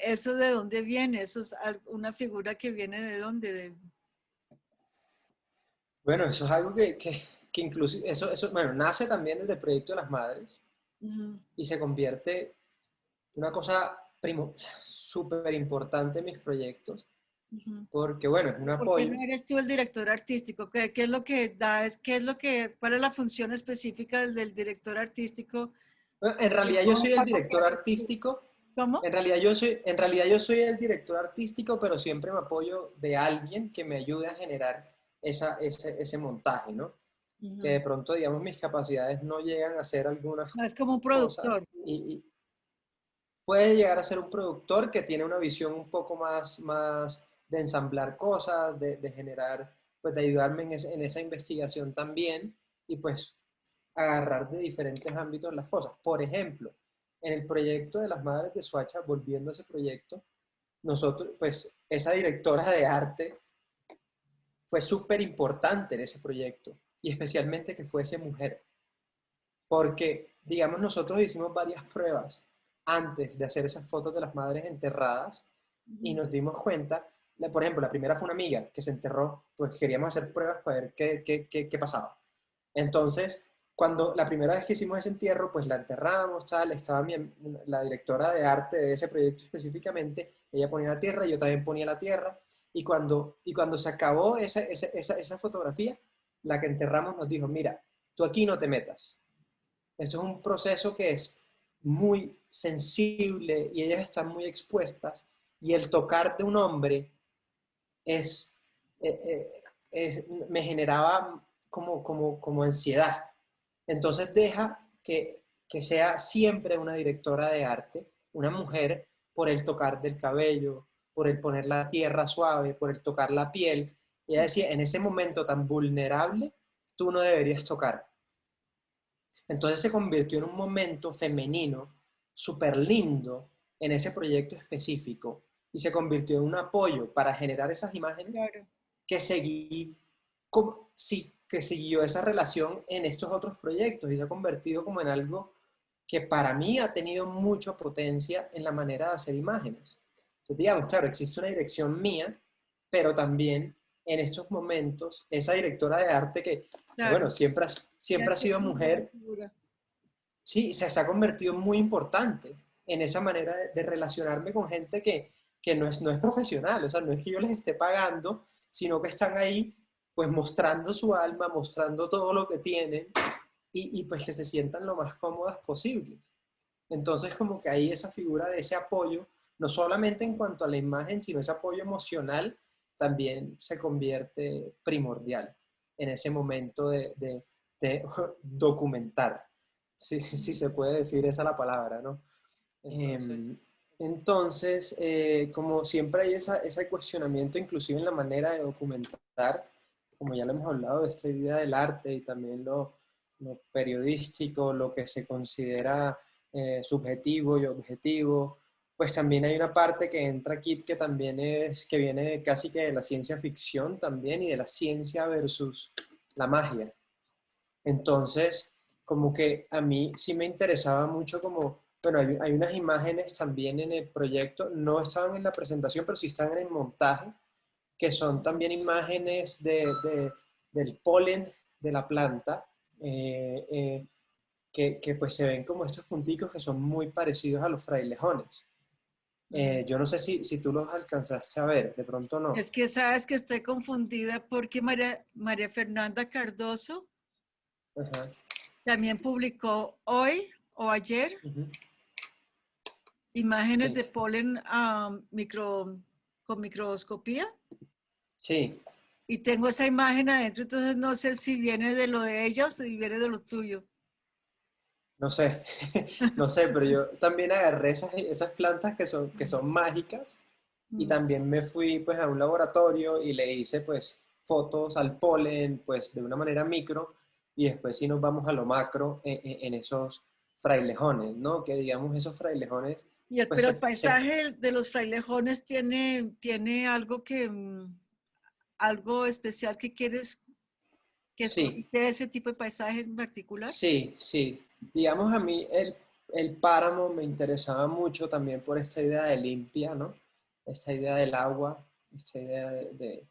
A: ¿eso de dónde viene? Eso es una figura que viene de dónde,
B: Bueno, eso es algo que inclusive, bueno, nace también desde el proyecto de las madres
A: Ujú,
B: y se convierte en una cosa súper importante en mis proyectos,
A: ujú.
B: porque bueno, es un
A: ¿Por qué
B: apoyo.
A: no eres tú el director artístico? ¿Qué es lo que da? ¿Cuál es la función específica del director artístico?
B: Bueno, en realidad yo soy el director artístico.
A: ¿Cómo?
B: En realidad yo soy el director artístico, pero siempre me apoyo de alguien que me ayude a generar ese montaje, ¿no? Que
A: Ujú.
B: de pronto, digamos, mis capacidades no llegan a hacer algunas
A: No, es como un
B: cosas
A: productor.
B: y puede llegar a ser un productor que tiene una visión un poco más de ensamblar cosas, de generar, pues de ayudarme en esa investigación también y pues agarrar de diferentes ámbitos las cosas. Por ejemplo, en el proyecto de las Madres de Soacha, volviendo a ese proyecto, nosotros, pues esa directora de arte fue súper importante en ese proyecto y especialmente que fuese mujer, porque, digamos, nosotros hicimos varias pruebas antes de hacer esas fotos de las madres enterradas y
A: Ujú.
B: nos dimos cuenta por ejemplo, la primera fue una amiga que se enterró, pues queríamos hacer pruebas para ver qué pasaba. Entonces, cuando la primera vez que hicimos ese entierro, pues la enterramos, tal, estaba la directora de arte de ese proyecto específicamente, ella ponía la tierra, yo también ponía la tierra, y cuando se acabó esa fotografía, la que enterramos nos dijo, mira, tú aquí no te metas. Esto es un proceso que es muy sensible y ellas están muy expuestas, y el tocar de un hombre es, me generaba como ansiedad. Entonces deja que sea siempre una directora de arte, una mujer, por el tocar del cabello, por el poner la tierra suave, por el tocar la piel. Y ella decía, en ese momento tan vulnerable, tú no deberías tocar. Entonces se convirtió en un momento femenino súper lindo en ese proyecto específico, y se convirtió en un apoyo para generar esas imágenes
A: Claro.
B: que seguí, como, sí, que siguió esa relación en estos otros proyectos, y se ha convertido como en algo que para mí ha tenido mucha potencia en la manera de hacer imágenes. Entonces, digamos, claro, existe una dirección mía, pero también en estos momentos esa directora de arte que bueno,
A: Claro.
B: siempre ha sido mujer,
A: Figura.
B: sí, se ha convertido muy importante en esa manera de relacionarme con gente que no es profesional, o sea, no es que yo les esté pagando, sino que están ahí pues mostrando su alma, mostrando todo lo que tienen, y pues que se sientan lo más cómodas posibles. Entonces como que ahí esa figura de ese apoyo, no solamente en cuanto a la imagen, sino ese apoyo emocional, también se convierte primordial en ese momento de documentar, si se puede decir esa la palabra, ¿no? Eh, entonces, como siempre hay ese cuestionamiento, inclusive en la manera de documentar, como ya lo hemos hablado, de esta idea del arte y también lo periodístico, lo que se considera subjetivo y objetivo, pues también hay una parte que entra aquí que también que viene casi que de la ciencia ficción también, y de la ciencia versus la magia. Entonces, como que a mí sí me interesaba mucho como, bueno, hay unas imágenes también en el proyecto, no estaban en la presentación, pero sí están en el montaje, que son también imágenes del polen de la planta, eh, eh, que pues se ven como estos punticos que son muy parecidos a los frailejones. Yo no sé si tú los alcanzaste a ver, de pronto no.
A: Es que sabes que estoy confundida porque María Fernanda Cardoso
B: Ajá,
A: también publicó hoy o ayer
B: ujú,
A: imágenes
B: sí,
A: de polen con microscopía,
B: sí.
A: y tengo esa imagen adentro, entonces no sé si viene de lo de ella o si viene de lo tuyo.
B: No sé, no sé, pero yo también agarré esas plantas que son mágicas, y
A: Mm.
B: también me fui pues a un laboratorio y le hice pues fotos al polen pues de una manera micro, y después sí nos vamos a lo macro en esos frailejones, ¿no? Que digamos esos frailejones pues
A: Pero el paisaje de los frailejones tiene algo algo especial que quieres que
B: sí,
A: escogiste ese tipo de paisaje en particular.
B: sí, sí. Digamos, a mí el páramo me interesaba mucho también por esta idea de limpia, ¿no? Esta idea del agua, esta idea de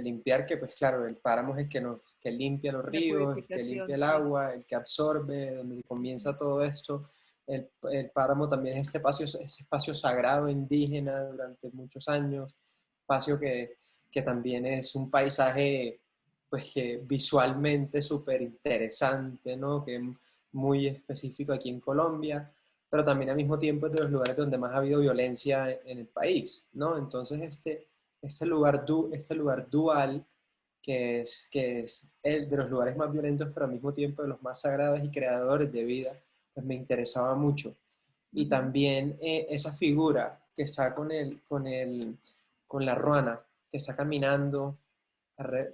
B: limpiar, que pues claro, el páramo es el que limpia los
A: La
B: ríos, el que
A: purificación,
B: limpia el
A: sí.
B: agua, el que absorbe, donde comienza todo esto. El páramo también es este espacio sagrado indígena durante muchos años, espacio que también es un paisaje pues que visualmente súper interesante, ¿no? Que es muy específico aquí en Colombia, pero también al mismo tiempo es de los lugares donde más ha habido violencia en el país, ¿no? Entonces este lugar dual, que es el de los lugares más violentos, pero al mismo tiempo de los más sagrados y creadores de vida, pues me interesaba mucho. Y
A: Ujú.
B: también esa figura que está con la ruana, que está caminando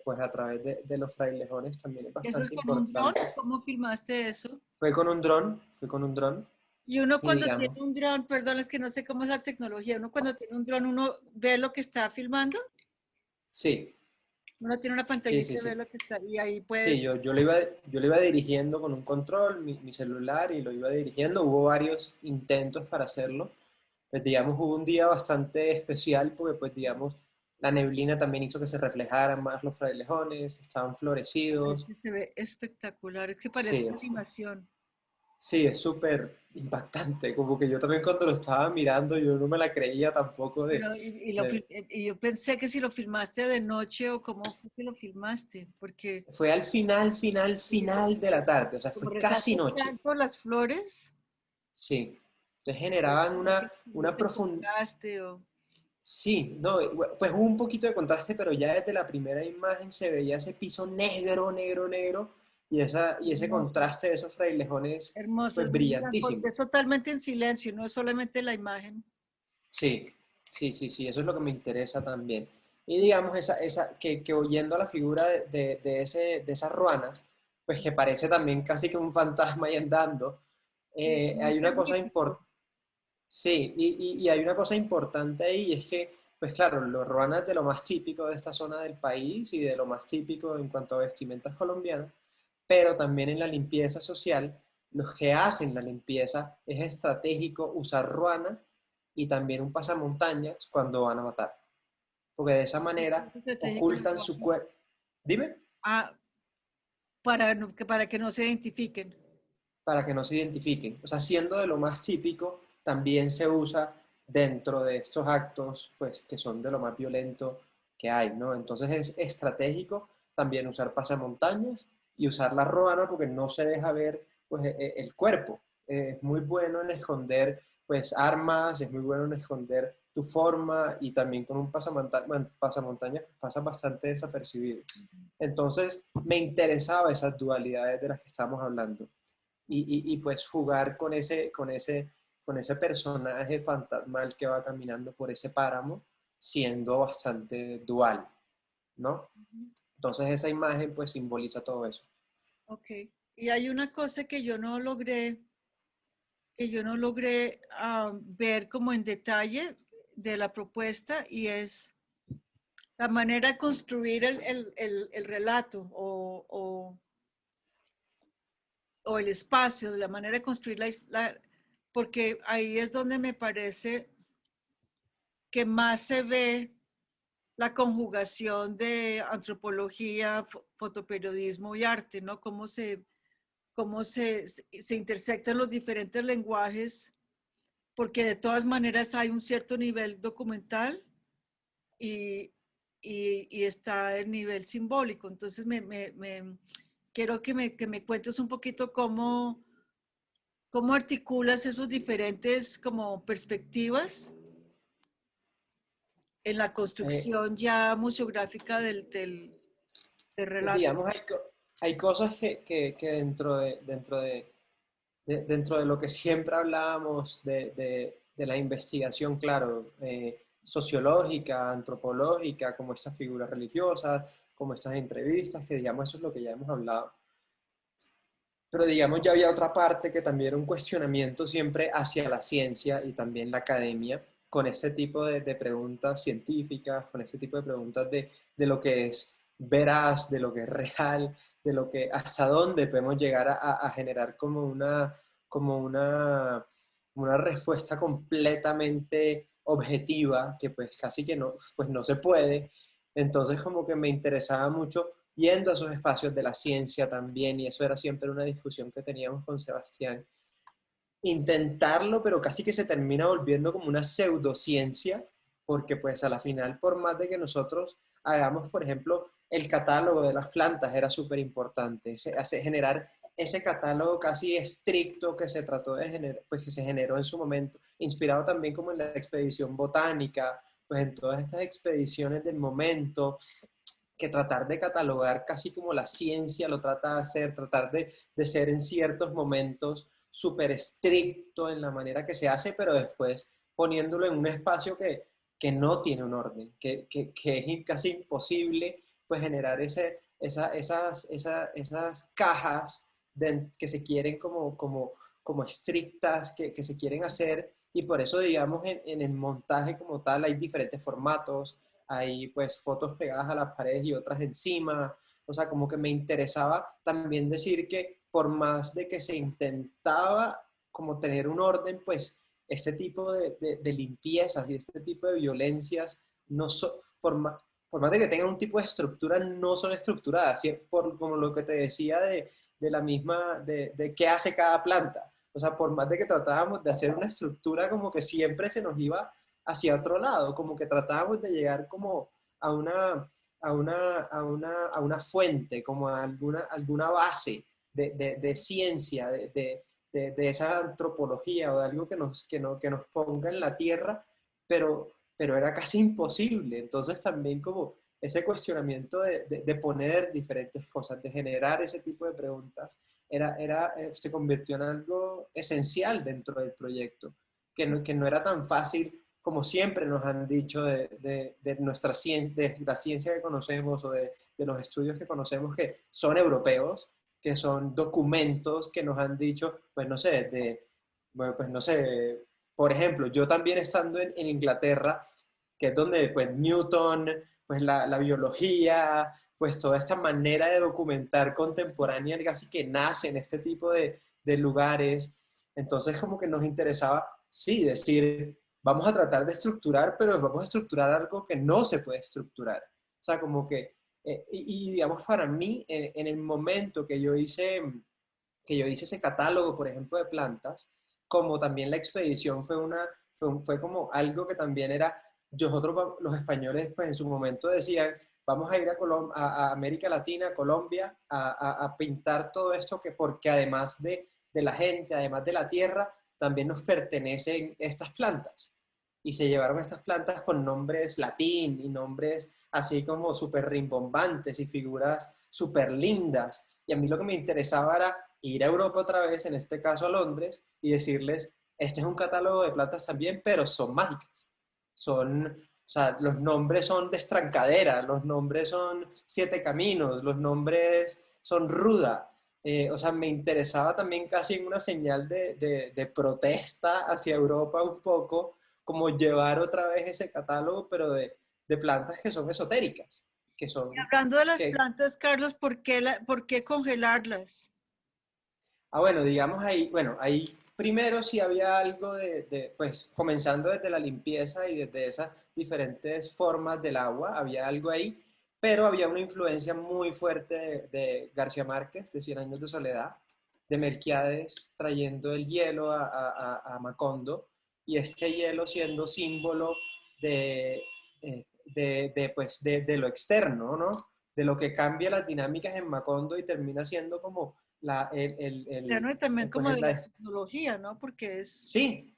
B: pues a través de los frailejones, también es
A: ¿Eso es
B: bastante
A: con un dron?
B: importante.
A: ¿Cómo filmaste eso?
B: Fue con un dron,
A: Y uno
B: y
A: cuando tiene
B: digamos,
A: un dron, perdón, es que no sé cómo es la tecnología, uno cuando tiene un dron, uno ve lo que está filmando,
B: sí,
A: uno tiene una
B: sí, sí,
A: pantallita y ve
B: sí.
A: lo que está, y ahí puede,
B: Sí, yo lo iba dirigiendo con un control, mi celular, y lo iba dirigiendo. Hubo varios intentos para hacerlo. Pues, digamos, hubo un día bastante especial porque, pues, digamos, La neblina también hizo que se reflejaran más los frailejones, estaban
A: Es
B: florecidos.
A: que se ve espectacular, es que parece
B: Sí,
A: una animación.
B: sí, es súper impactante. Como que yo también cuando lo estaba mirando, yo no me la creía tampoco
A: Pero,
B: de-
A: y yo pensé que si lo filmaste de noche o cómo fue que lo filmaste, porque
B: Fue al final, final,
A: como,
B: final de la tarde, o sea,
A: como
B: fue casi
A: resaltas
B: noche.
A: tanto las flores,
B: Sí. Entonces
A: puede
B: generaban
A: ser que
B: una
A: tuviste
B: profundidad.
A: contraste o...
B: Sí, no, pues hubo un poquito de contraste, pero ya desde la primera imagen se veía ese piso negro, negro, negro, y ese
A: Hermoso,
B: contraste de esos frailejones,
A: hermoso,
B: pues
A: es muy bien, porque
B: brillantísimo.
A: es totalmente en silencio, no es solamente la imagen.
B: Sí, sí, sí, sí, eso es lo que me interesa también. Y digamos, que oyendo a la figura de esa ruana, pues que parece también casi que un fantasma ahí andando,
A: Sí, muy
B: hay una cosa
A: científico.
B: importante. Sí, y hay una cosa importante ahí, y es que, pues claro, los ruanas de lo más típico de esta zona del país y de lo más típico en cuanto a vestimentas colombianas, pero también en la limpieza social, los que hacen la limpieza es estratégico usar ruana y también un pasamontañas cuando van a matar, porque de esa manera
A: Estratégico la
B: ocultan su
A: ruana.
B: cuerpo. Dime,
A: Ah, para que no se identifiquen.
B: para que no se identifiquen. O sea, siendo de lo más típico, también se usa dentro de estos actos, pues, que son de lo más violento que hay, ¿no? Entonces es estratégico también usar pasamontañas y usar la ruana porque no se deja ver, pues, el cuerpo. Es muy bueno en esconder, pues, armas, es muy bueno en esconder tu forma y también con un pasamontañas pasa bastante desapercibido. Entonces, me interesaba esas dualidades de las que estamos hablando pues jugar con ese personaje fantasmal que va caminando por ese páramo, siendo bastante dual, ¿no? Entonces esa imagen pues simboliza todo eso.
A: Ok. Y hay una cosa que yo no logré ver como en detalle de la propuesta y es la manera de construir el relato o el espacio, de la manera de construir porque ahí es donde me parece que más se ve la conjugación de antropología, fotoperiodismo y arte, ¿no? Cómo se intersectan los diferentes lenguajes, porque de todas maneras hay un cierto nivel documental y, y está el nivel simbólico. Entonces, quiero que me cuentes un poquito cómo articulas esos diferentes como perspectivas en la
B: Eh,
A: construcción ya museográfica del
B: pues
A: relato.
B: digamos, hay cosas que dentro de lo que siempre hablábamos de la investigación, claro, sociológica, antropológica, como estas figuras religiosas, como estas entrevistas, que digamos eso es lo que ya hemos hablado. Pero digamos, ya había otra parte que también era un cuestionamiento siempre hacia la ciencia y también la academia, con ese tipo de preguntas científicas, con ese tipo de preguntas de lo que es veraz, de lo que es real, de lo que hasta dónde podemos llegar a generar como una respuesta completamente objetiva, que pues casi que no, pues no se puede. Entonces como que me interesaba mucho yendo a esos espacios de la ciencia también, y eso era siempre una discusión que teníamos con Sebastián. Intentarlo, pero casi que se termina volviendo como una pseudociencia, porque pues a la final, por más de que nosotros hagamos, por ejemplo, el catálogo de las plantas, era súper importante, generar ese catálogo casi estricto que se trató de generar, pues que se generó en su momento, inspirado también como en la expedición botánica, pues en todas estas expediciones del momento, que tratar de catalogar casi como la ciencia lo trata de hacer, tratar de ser en ciertos momentos súper estricto en la manera que se hace, pero después poniéndolo en un espacio que no tiene un orden, que es casi imposible pues generar esas cajas que se quieren como estrictas, que se quieren hacer, y por eso digamos en el montaje como tal hay diferentes formatos, hay pues fotos pegadas a las paredes y otras encima, o sea, como que me interesaba también decir que por más de que se intentaba como tener un orden, pues este tipo de limpiezas y este tipo de violencias por más de que tengan un tipo de estructura, no son estructuradas, como lo que te decía de la misma, de qué hace cada planta. O sea, por más de que tratábamos de hacer una estructura, como que siempre se nos iba hacia otro lado, como que tratábamos de llegar como a una fuente, como a alguna base de ciencia, de esa antropología o de algo que nos ponga en la tierra, pero era casi imposible. Entonces también como ese cuestionamiento de poner diferentes cosas, de generar ese tipo de preguntas, se convirtió en algo esencial dentro del proyecto, que no era tan fácil como siempre nos han dicho de nuestra ciencia, de la ciencia que conocemos o de los estudios que conocemos que son europeos, que son documentos que nos han dicho, pues no sé, bueno, pues no sé, por ejemplo, yo también estando en Inglaterra, que es donde pues Newton, pues la biología, pues toda esta manera de documentar contemporánea casi que nace en este tipo de lugares. Entonces como que nos interesaba, sí, decir, vamos a tratar de estructurar, pero vamos a estructurar algo que no se puede estructurar. O sea, como que, digamos, para mí, en el momento que yo hice ese catálogo, por ejemplo, de plantas, como también la expedición fue como algo que también era, nosotros los españoles pues en su momento decían, vamos a ir a América Latina, a Colombia, a pintar todo esto porque además de la gente, además de la tierra, también nos pertenecen estas plantas. Y se llevaron estas plantas con nombres latín y nombres así como súper rimbombantes y figuras súper lindas. Y a mí lo que me interesaba era ir a Europa otra vez, en este caso a Londres, y decirles, este es un catálogo de plantas también, pero son mágicas. O sea, los nombres son de estrancadera, los nombres son siete caminos, los nombres son ruda. O sea, me interesaba también casi en una señal de protesta hacia Europa un poco, como llevar otra vez ese catálogo, pero de plantas que son esotéricas, que
A: Y
B: son,
A: hablando de las
B: que,
A: plantas, Carlos, ¿por qué congelarlas?
B: bueno, digamos ahí, bueno, ahí primero sí había algo pues comenzando desde la limpieza y desde esas diferentes formas del agua, había algo ahí, pero había una influencia muy fuerte de García Márquez, de Cien Años de Soledad, de Melquiades trayendo el hielo a Macondo, y este hielo siendo símbolo pues, de lo externo, ¿no? De lo que cambia las dinámicas en Macondo y termina siendo como
A: Claro, y también como
B: pues
A: de la tecnología, ¿no? Porque es,
B: sí,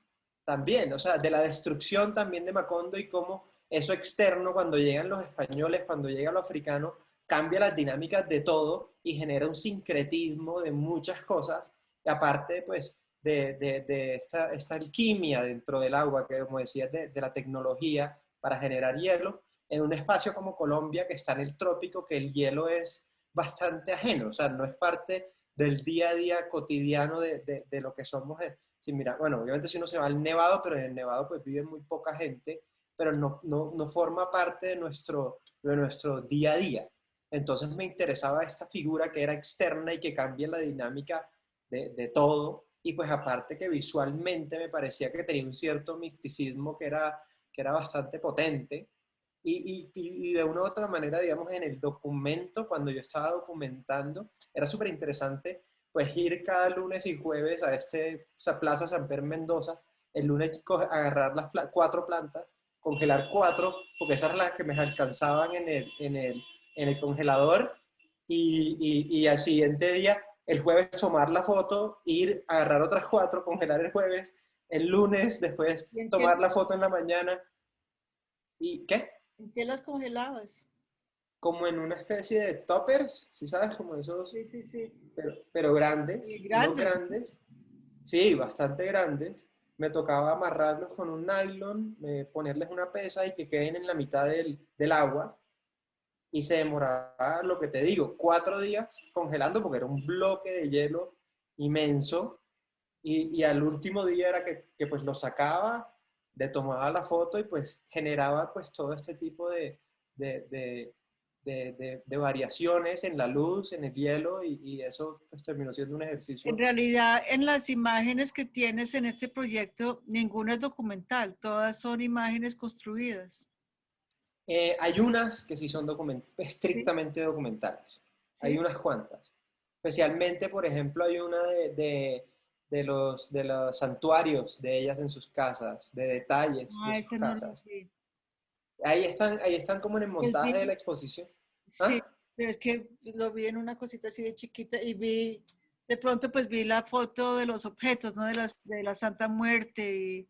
B: también, o sea, de la destrucción también de Macondo y cómo eso externo, cuando llegan los españoles, cuando llega lo africano, cambia las dinámicas de todo y genera un sincretismo de muchas cosas, y aparte, pues, de esta alquimia dentro del agua, que como decías, de la tecnología para generar hielo, en un espacio como Colombia, que está en el trópico, que el hielo es bastante ajeno, o sea, no es parte del día a día cotidiano de lo que somos. Sí, mira, bueno, obviamente si uno se va al Nevado, pero en el Nevado pues vive muy poca gente, pero no forma parte de nuestro día a día. Entonces me interesaba esta figura que era externa y que cambia la dinámica de todo, y pues aparte que visualmente me parecía que tenía un cierto misticismo que era bastante potente, y de una u otra manera, digamos, en el documento, cuando yo estaba documentando, era súper interesante pues ir cada lunes y jueves a esa Plaza San Pedro Mendoza, el lunes agarrar las 4 plantas, congelar 4, porque esas eran las que me alcanzaban en el congelador, y al siguiente día, el jueves, tomar la foto, ir a agarrar otras 4, congelar el jueves, el lunes, después
A: ¿y
B: tomar la foto en la mañana, ¿y qué?
A: en qué las congelabas?
B: Como en una especie de toppers, ¿sí sabes? Como esos,
A: Sí, sí, sí.
B: pero grandes, unos
A: Grandes, ¿no?
B: grandes, sí, bastante grandes. Me tocaba amarrarlos con un nylon, ponerles una pesa y que queden en la mitad del agua. Y se demoraba, lo que te digo, 4 días congelando porque era un bloque de hielo inmenso. Y al último día era que pues lo sacaba, le tomaba la foto y pues generaba pues todo este tipo de, de, de variaciones en la luz, en el hielo, y eso pues terminó siendo un
A: En
B: ejercicio.
A: realidad, en las imágenes que tienes en este proyecto, ninguna es documental, todas son imágenes construidas.
B: Hay unas que sí son
A: Sí.
B: estrictamente documentales. Hay
A: Sí.
B: unas cuantas. Especialmente, por ejemplo, hay una de los santuarios de ellas en sus casas, de detalles de
A: Ah,
B: sus
A: ese no lo
B: casas.
A: vi.
B: Ahí están como en el
A: Pues
B: montaje de la
A: vi,
B: exposición.
A: sí,
B: ¿Ah?
A: pero es que lo vi en una cosita así de chiquita y vi, de pronto pues vi la foto de los objetos, ¿no? De la Santa Muerte y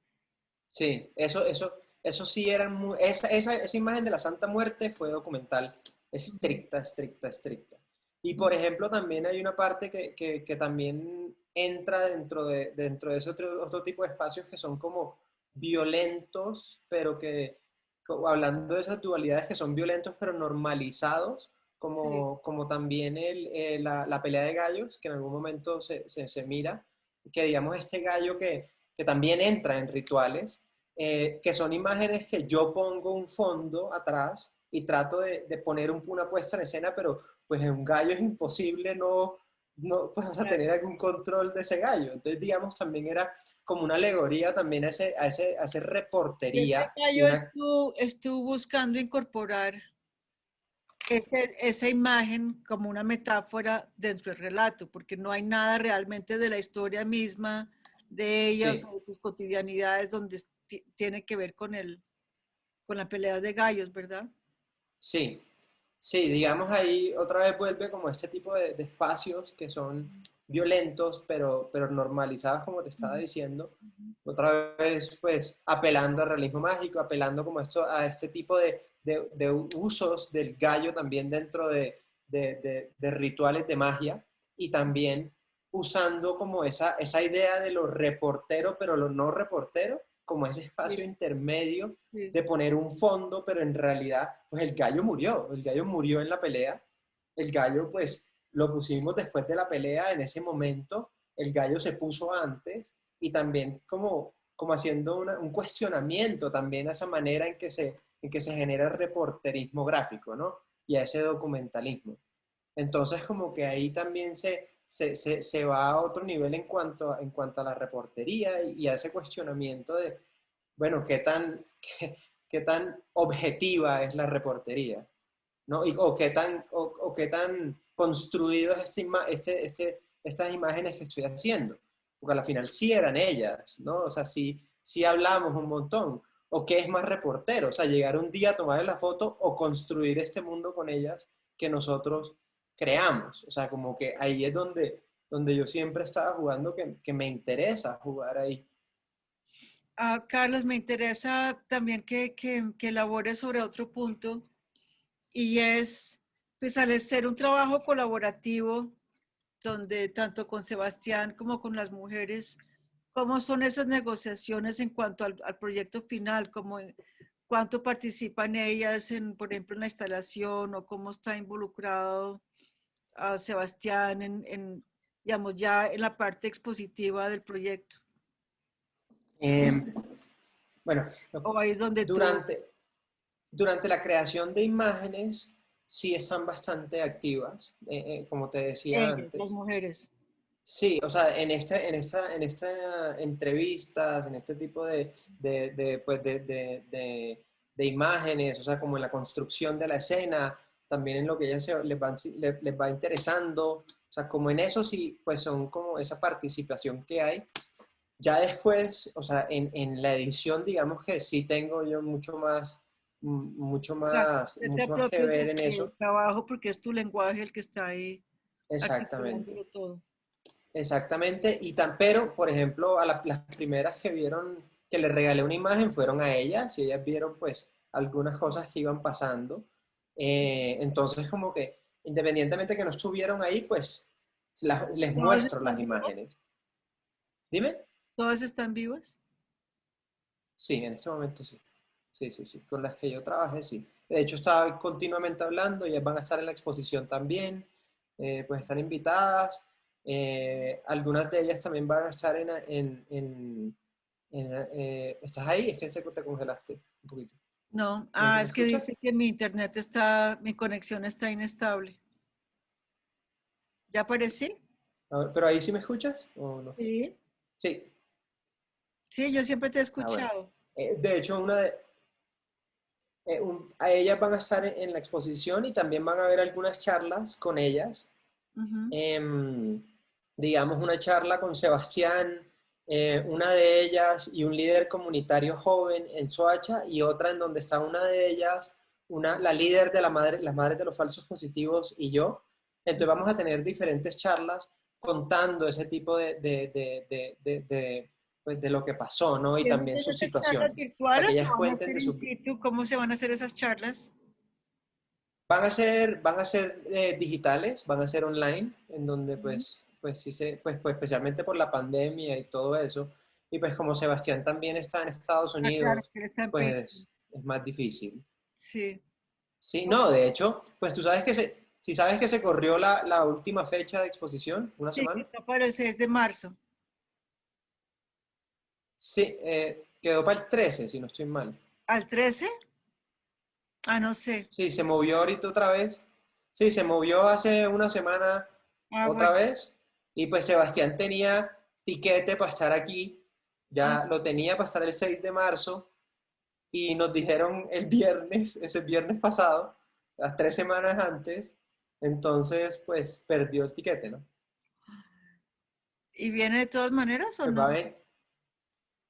B: Sí, eso sí era esa imagen de la Santa Muerte fue documental
A: ujú,
B: estricta, estricta, estricta. Y por
A: ujú,
B: ejemplo, también hay una parte que también entra dentro de ese otro tipo de espacios que son como violentos, pero hablando de esas dualidades que son violentos pero normalizados,
A: sí,
B: como también la pelea de gallos, que en algún momento se mira, que digamos este gallo que también entra en rituales, que son imágenes que yo pongo un fondo atrás y trato de poner una puesta en escena, pero pues en un gallo es imposible no pues, a
A: claro.
B: tener algún control de ese gallo. Entonces, digamos, también era como una alegoría también a ese
A: Y ese
B: reportería y
A: gallo
B: una...
A: estuvo buscando incorporar esa imagen como una metáfora dentro del relato, porque no hay nada realmente de la historia misma de ellas
B: Sí,
A: o de sus cotidianidades donde tiene que ver con la pelea de gallos, ¿verdad?
B: sí, sí, digamos ahí otra vez vuelve como este tipo de espacios que son violentos, pero normalizados, como te estaba
A: Ujú,
B: diciendo.
A: ujú.
B: Otra vez, pues, apelando al realismo mágico, apelando como esto a este tipo de usos del gallo también dentro de rituales de magia y también usando como esa idea de lo reportero, pero lo no reportero, como ese espacio
A: Sí,
B: intermedio
A: sí.
B: de poner un fondo, pero en realidad, pues el gallo murió en la pelea, el gallo pues lo pusimos después de la pelea en ese momento, el gallo se puso antes y también como haciendo un cuestionamiento también a esa manera en que se genera el reporterismo gráfico, ¿no? Y a ese documentalismo. Entonces como que ahí también se va a otro nivel en cuanto a la reportería y a ese cuestionamiento de, bueno, qué tan objetiva es la reportería, ¿no? O qué tan construido es estas imágenes que estoy haciendo. Porque al final sí eran ellas, ¿no? O sea, sí hablamos un montón. ¿O qué es más reportero? O sea, llegar un día a tomarle la foto o construir este mundo con ellas que nosotros creamos. O sea, como que ahí es donde yo siempre estaba jugando, que me interesa jugar ahí.
A: Ah, Carlos, me interesa también que elabores sobre otro punto y es, pues al ser un trabajo colaborativo, donde tanto con Sebastián como con las mujeres, ¿cómo son esas negociaciones en cuanto al proyecto final? ¿Cuánto participan ellas en, por ejemplo, en la instalación o cómo está involucrado Sebastián digamos, ya en la parte expositiva del proyecto?
B: Eh, bueno,
A: ¿O ahí es donde tú,
B: durante la creación de imágenes sí están bastante activas, como te decía
A: ellas, las
B: antes.
A: mujeres?
B: Sí, o sea, en esta entrevistas, en este tipo pues de imágenes, o sea, como en la construcción de la escena, también en lo que ellas les va interesando, o sea, como en eso sí, pues son como esa participación que hay. Ya después, o sea, en la edición, digamos que sí tengo yo mucho
A: Claro,
B: más,
A: se te
B: mucho más que
A: apropias
B: ver en
A: del
B: eso.
A: trabajo porque es tu lenguaje el que está ahí
B: Exactamente.
A: articulándolo todo.
B: Exactamente, pero, por ejemplo, las primeras que vieron que le regalé una imagen fueron a ellas, y ellas vieron pues algunas cosas que iban pasando. Entonces, como que independientemente que no estuvieron ahí, pues les
A: ¿Todas
B: muestro
A: están
B: las
A: vivas?
B: imágenes. Dime.
A: ¿Todas están vivas?
B: Sí, en este momento sí. Sí, sí, sí. Con las que yo trabajé, sí. De hecho, estaba continuamente hablando, ellas van a estar en la exposición también, pues están invitadas. Algunas de ellas también van a estar ¿estás ahí? Es que te congelaste un poquito.
A: No,
B: ¿Me
A: es que
B: escuchas?
A: dice que mi conexión está inestable. ¿Ya aparecí?
B: A ver, ¿pero ahí sí me escuchas o no?
A: Sí.
B: Sí.
A: Sí, yo siempre te he
B: Ah, bueno.
A: escuchado.
B: De hecho, a ellas van a estar en la exposición y también van a haber algunas charlas con ellas.
A: Ujú.
B: Em, digamos, una charla con Sebastián, una de ellas y un líder comunitario joven en Soacha, y otra en donde está una de ellas, la líder de las madres de los falsos positivos y yo. Entonces vamos a tener diferentes charlas contando ese tipo pues, de lo que pasó, ¿no? Y
A: ¿Y
B: también
A: esas
B: sus
A: ser charlas
B: situaciones. O sea, que
A: virtuales
B: ellas
A: o van a
B: cuenten
A: ser
B: de
A: in
B: sus...
A: situ? ¿Cómo se van a hacer esas charlas?
B: Van a ser digitales, van a ser online, en donde
A: Ujú.
B: pues sí pues especialmente por la pandemia y todo eso, y pues como Sebastián también está en Estados
A: Ah, claro,
B: Unidos,
A: que él está en Pekín.
B: pues es más difícil.
A: Sí.
B: Sí, no, de hecho, pues tú sabes que si sabes que se corrió la última fecha de exposición, una
A: Sí, que
B: semana,
A: está para el 6 de marzo.
B: sí, quedó para el 13 si no estoy mal.
A: ¿Al 13? Ah, no sé.
B: Sí, se movió ahorita otra vez. Sí, se movió hace una semana
A: Ah,
B: otra
A: bueno.
B: vez. Y pues Sebastián tenía tiquete para estar aquí.
A: Ah,
B: Ya lo tenía para estar el 6 de marzo. Y nos dijeron el viernes, ese viernes pasado, las 3 semanas antes. Entonces, pues perdió el tiquete, ¿no?
A: ¿y viene de todas maneras o
B: Pues
A: no?
B: va a ver,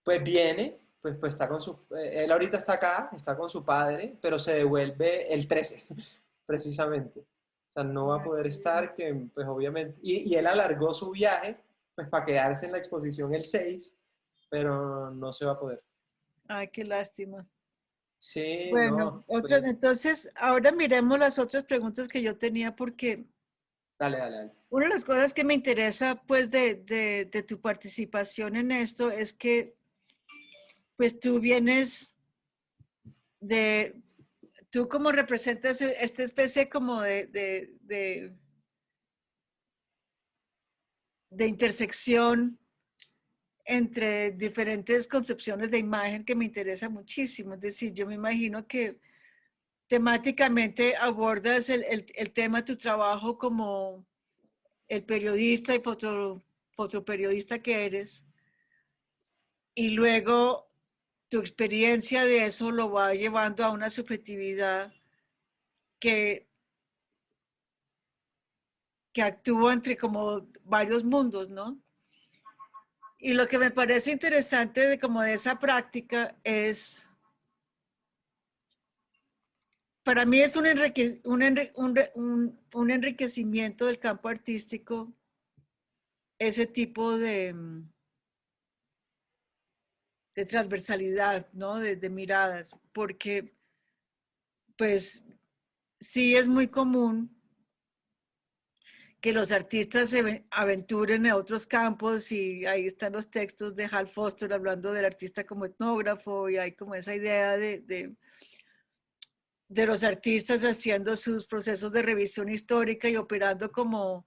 B: pues viene, pues está con él ahorita está acá, está con su padre, pero se devuelve el 13 precisamente. O sea, no va a
A: Ah,
B: poder
A: qué bien.
B: estar, que pues obviamente, y él alargó su viaje, pues para quedarse en la exposición el 6, pero no se va a poder.
A: Ay, qué lástima.
B: Sí,
A: Bueno,
B: no,
A: otras,
B: pues,
A: entonces ahora miremos las otras preguntas que yo tenía porque
B: dale, dale, dale.
A: una de las cosas que me interesa pues de tu participación en esto es que pues tú vienes de, tú como representas esta especie como de intersección entre diferentes concepciones de imagen que me interesa muchísimo. Es decir, yo me imagino que temáticamente abordas el tema de tu trabajo como el periodista y fotoperiodista que eres, y luego tu experiencia de eso lo va llevando a una subjetividad que, que actúa entre como varios mundos, ¿no? Y lo que me parece interesante de como de esa práctica es, para mí es un enriquecimiento del campo artístico, ese tipo de transversalidad, ¿no? De miradas, porque pues sí es muy común que los artistas se aventuren en otros campos y ahí están los textos de Hal Foster hablando del artista como etnógrafo y hay como esa idea de los artistas haciendo sus procesos de revisión histórica y operando como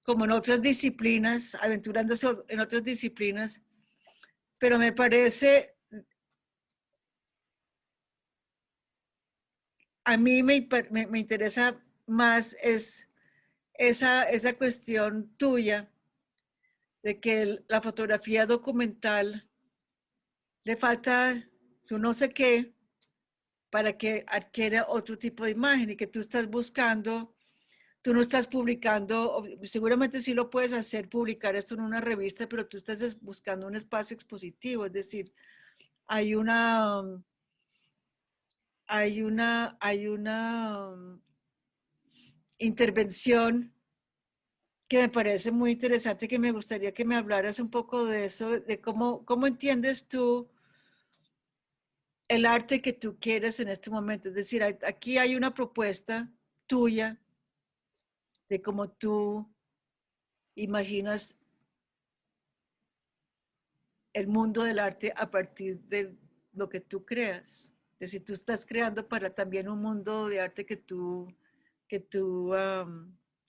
A: en otras disciplinas, aventurándose en otras disciplinas, pero me parece, a mí me interesa más es esa cuestión tuya de que la fotografía documental le falta su no sé qué para que adquiera otro tipo de imagen y que tú estás buscando, tú no estás publicando, seguramente sí lo puedes hacer, publicar esto en una revista, pero tú estás buscando un espacio expositivo, es decir, hay una, hay una intervención que me parece muy interesante, que me gustaría que me hablaras un poco de eso, de cómo entiendes tú el arte que tú quieres en este momento. Es decir, aquí hay una propuesta tuya de cómo tú imaginas el mundo del arte a partir de lo que tú creas. Es decir, tú estás creando para también un mundo de arte que tú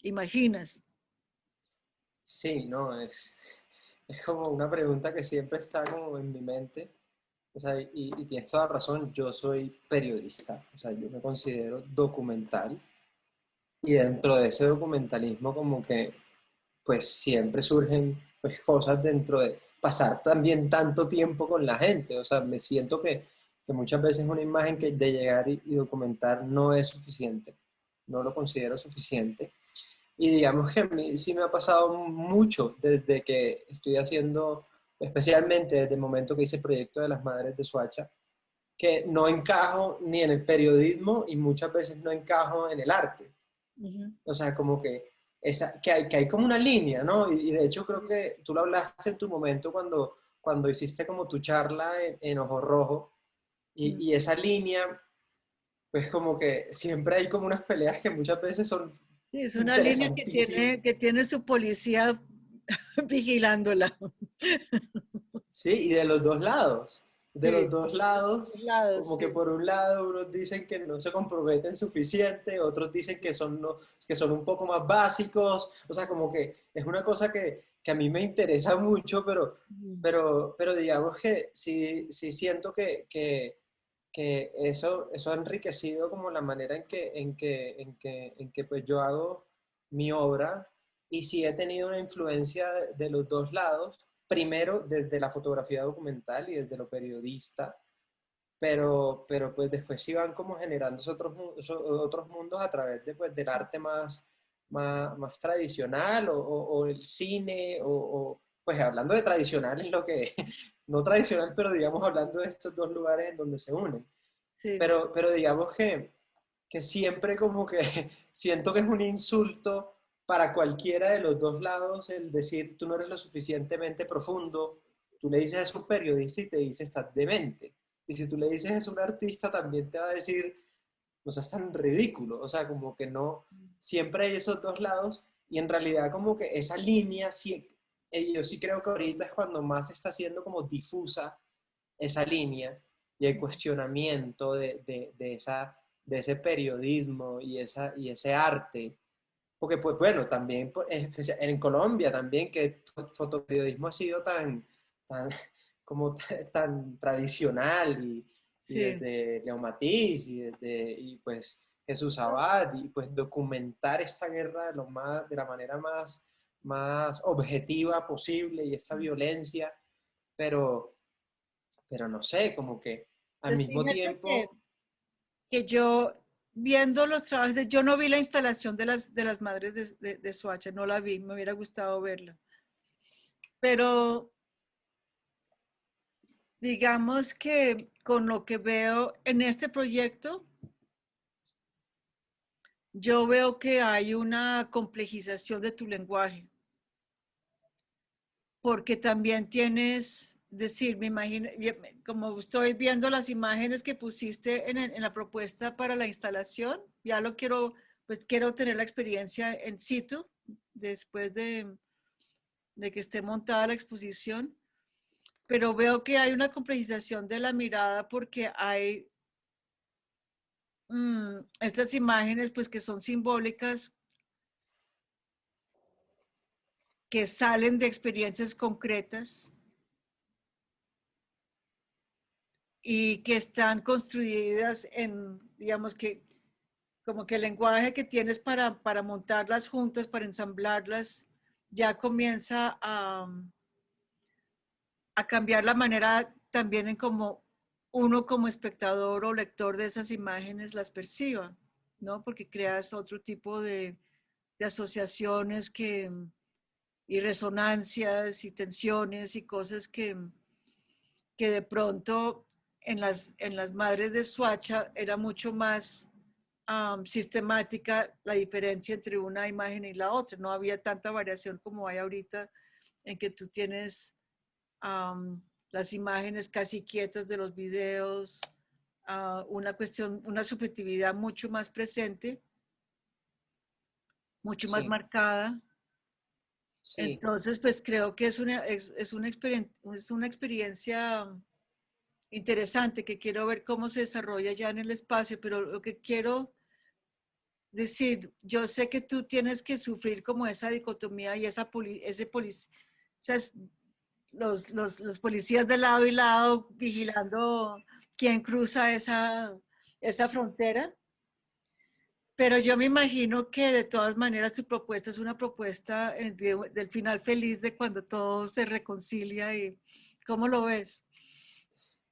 A: imaginas.
B: Sí, no, es como una pregunta que siempre está como en mi mente. O sea, y tienes toda la razón, yo soy periodista, o sea, yo me considero documental. Y dentro de ese documentalismo como que pues siempre surgen pues cosas dentro de pasar también tanto tiempo con la gente. O sea, me siento que muchas veces una imagen que de llegar y documentar no es suficiente, no lo considero suficiente. Y digamos que a mí sí me ha pasado mucho desde que estoy haciendo, especialmente desde el momento que hice el proyecto de las madres de Soacha, que no encajo ni en el periodismo y muchas veces no encajo en el arte.
A: Ujú.
B: O sea, como que hay como una línea, ¿no? Y de hecho creo que tú lo hablaste en tu momento cuando hiciste como tu charla en Ojo Rojo,
A: Mm.
B: y esa línea, pues como que siempre hay como unas peleas que muchas veces son
A: Sí, es una línea
B: interesantísimas.
A: que tiene su policía vigilándola.
B: Sí, y de los dos lados. De
A: Sí,
B: los dos lados,
A: los lados,
B: como que
A: sí.
B: por un lado unos dicen que no se comprometen suficiente, otros dicen que son, que son un poco más básicos. O sea, como que es una cosa que a mí me interesa mucho,
A: Ujú.
B: pero digamos que sí, sí siento que eso ha enriquecido como la manera en que pues yo hago mi obra, y sí he tenido una influencia de los dos lados, primero desde la fotografía documental y desde lo periodista, pero pues después sí van como generando esos otros mundos a través de, pues, del arte más tradicional, o el cine, pues hablando de tradicional es lo que, no tradicional, pero digamos hablando de estos dos lugares en donde se unen.
A: Sí.
B: Pero digamos que siempre como que siento que es un insulto para cualquiera de los dos lados el decir tú no eres lo suficientemente profundo. Tú le dices es un periodista y te dice estás demente. Y si tú le dices es un artista, también te va a decir no seas tan ridículo. O sea, como que no, siempre hay esos dos lados, y en realidad como que esa línea, sí, yo sí creo que ahorita es cuando más se está haciendo como difusa esa línea y el cuestionamiento de ese periodismo y ese arte. Porque, pues bueno, también pues, en Colombia también, que el fotoperiodismo ha sido tan, como tan tradicional, y
A: Sí.
B: desde Leo Matiz y pues Jesús Abad, y pues documentar esta guerra de la manera más objetiva posible, y esta violencia, pero, pero no sé, como que al
A: Pues
B: mismo
A: fíjate
B: tiempo,
A: que yo, viendo los trabajos, yo no vi la instalación de las madres de Soacha, no la vi, me hubiera gustado verla. Pero digamos que con lo que veo en este proyecto, yo veo que hay una complejización de tu lenguaje, porque también tienes, decir, me imagino, como estoy viendo las imágenes que pusiste en la propuesta para la instalación, ya lo quiero, pues quiero tener la experiencia en situ después de que esté montada la exposición, pero veo que hay una complejización de la mirada porque hay estas imágenes pues que son simbólicas, que salen de experiencias concretas y que están construidas en, digamos que, como que el lenguaje que tienes para montarlas juntas, para ensamblarlas, ya comienza a cambiar la manera también en cómo uno como espectador o lector de esas imágenes las perciba, ¿no? Porque creas otro tipo de asociaciones y resonancias y tensiones y cosas que de pronto en las madres de Suacha era mucho más sistemática la diferencia entre una imagen y la otra. No había tanta variación como hay ahorita en que tú tienes las imágenes casi quietas de los videos, una cuestión, una subjetividad mucho más presente, mucho más
B: sí,
A: marcada.
B: sí,
A: Entonces, pues creo que es una experiencia interesante que quiero ver cómo se desarrolla ya en el espacio, pero lo que quiero decir, yo sé que tú tienes que sufrir como esa dicotomía y esas, los policías de lado y lado vigilando quién cruza esa frontera, pero yo me imagino que de todas maneras tu propuesta es una propuesta del final feliz de cuando todo se reconcilia y ¿cómo lo ves?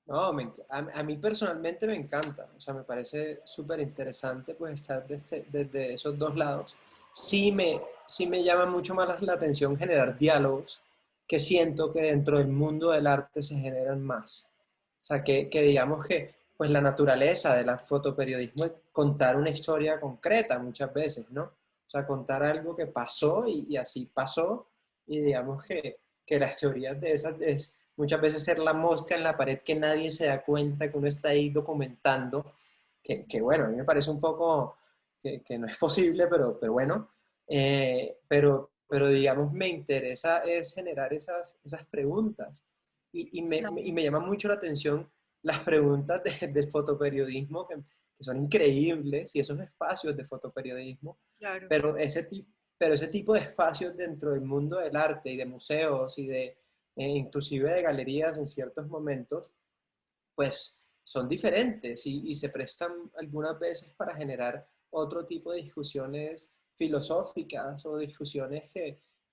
B: No, a mí personalmente me encanta, o sea, me parece súper interesante pues estar desde esos dos lados. Sí me llama mucho más la atención generar diálogos que siento que dentro del mundo del arte se generan más. O sea, que digamos que pues la naturaleza del fotoperiodismo es contar una historia concreta muchas veces, ¿no? O sea, contar algo que pasó y así pasó y digamos que las teorías de esas muchas veces ser la mosca en la pared que nadie se da cuenta que uno está ahí documentando, que bueno, a mí me parece un poco que no es posible, pero bueno, pero digamos me interesa es generar esas preguntas y me llama mucho la atención las preguntas del fotoperiodismo que son increíbles y esos espacios de fotoperiodismo,
A: Claro.
B: pero pero ese tipo de espacios dentro del mundo del arte y de museos y de inclusive de galerías en ciertos momentos, pues son diferentes y se prestan algunas veces para generar otro tipo de discusiones filosóficas o discusiones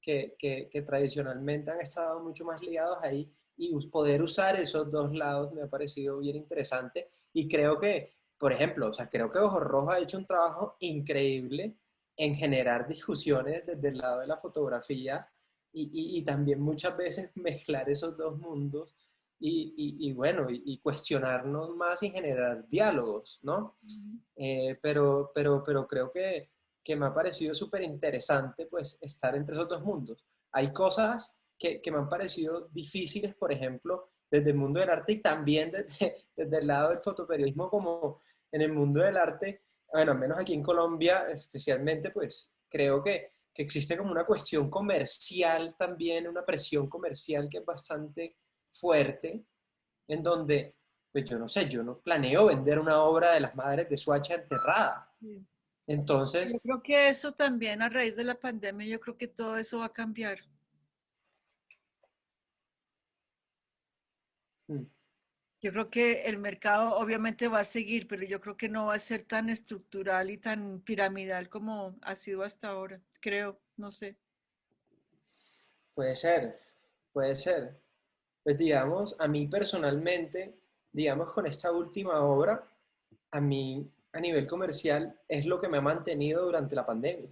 B: que tradicionalmente han estado mucho más ligados ahí y poder usar esos dos lados me ha parecido bien interesante y creo que, por ejemplo, o sea, creo que Ojo Rojo ha hecho un trabajo increíble en generar discusiones desde el lado de la fotografía y también muchas veces mezclar esos dos mundos y bueno, y cuestionarnos más y generar diálogos, ¿no? Pero creo que me ha parecido súper interesante pues estar entre esos dos mundos. Hay cosas que me han parecido difíciles, por ejemplo, desde el mundo del arte y también desde el lado del fotoperiodismo, como en el mundo del arte, bueno, al menos aquí en Colombia especialmente, pues creo que existe como una cuestión comercial también, una presión comercial que es bastante fuerte, en donde, pues yo no sé, yo no planeo vender una obra de las Madres de Suacha enterrada.
A: Sí. Yo
B: Entonces,
A: creo que eso también a raíz de la pandemia, yo creo que todo eso va a cambiar.
B: mm,
A: Yo creo que el mercado obviamente va a seguir, pero yo creo que no va a ser tan estructural y tan piramidal como ha sido hasta ahora. Creo, no sé.
B: puede ser, puede ser. Pues digamos, a mí personalmente, digamos, con esta última obra, a mí a nivel comercial es lo que me ha mantenido durante la pandemia.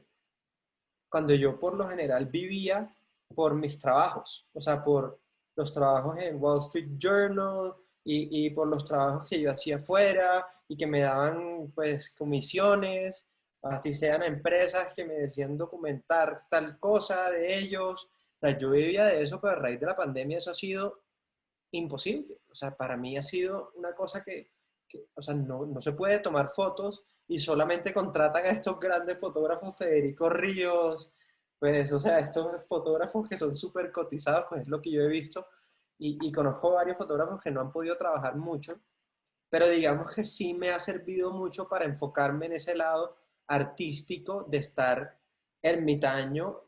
B: Cuando yo por lo general vivía por mis trabajos, o sea, por los trabajos en Wall Street Journal y por los trabajos que yo hacía afuera y que me daban pues comisiones, así sean a empresas que me decían documentar tal cosa de ellos. O sea, yo vivía de eso, pero a raíz de la pandemia eso ha sido imposible. O sea, para mí ha sido una cosa o sea, no se puede tomar fotos y solamente contratan a estos grandes fotógrafos, Federico Ríos, pues, o sea, estos fotógrafos que son súper cotizados, pues es lo que yo he visto, y conozco varios fotógrafos que no han podido trabajar mucho, pero digamos que sí me ha servido mucho para enfocarme en ese lado artístico de estar ermitaño,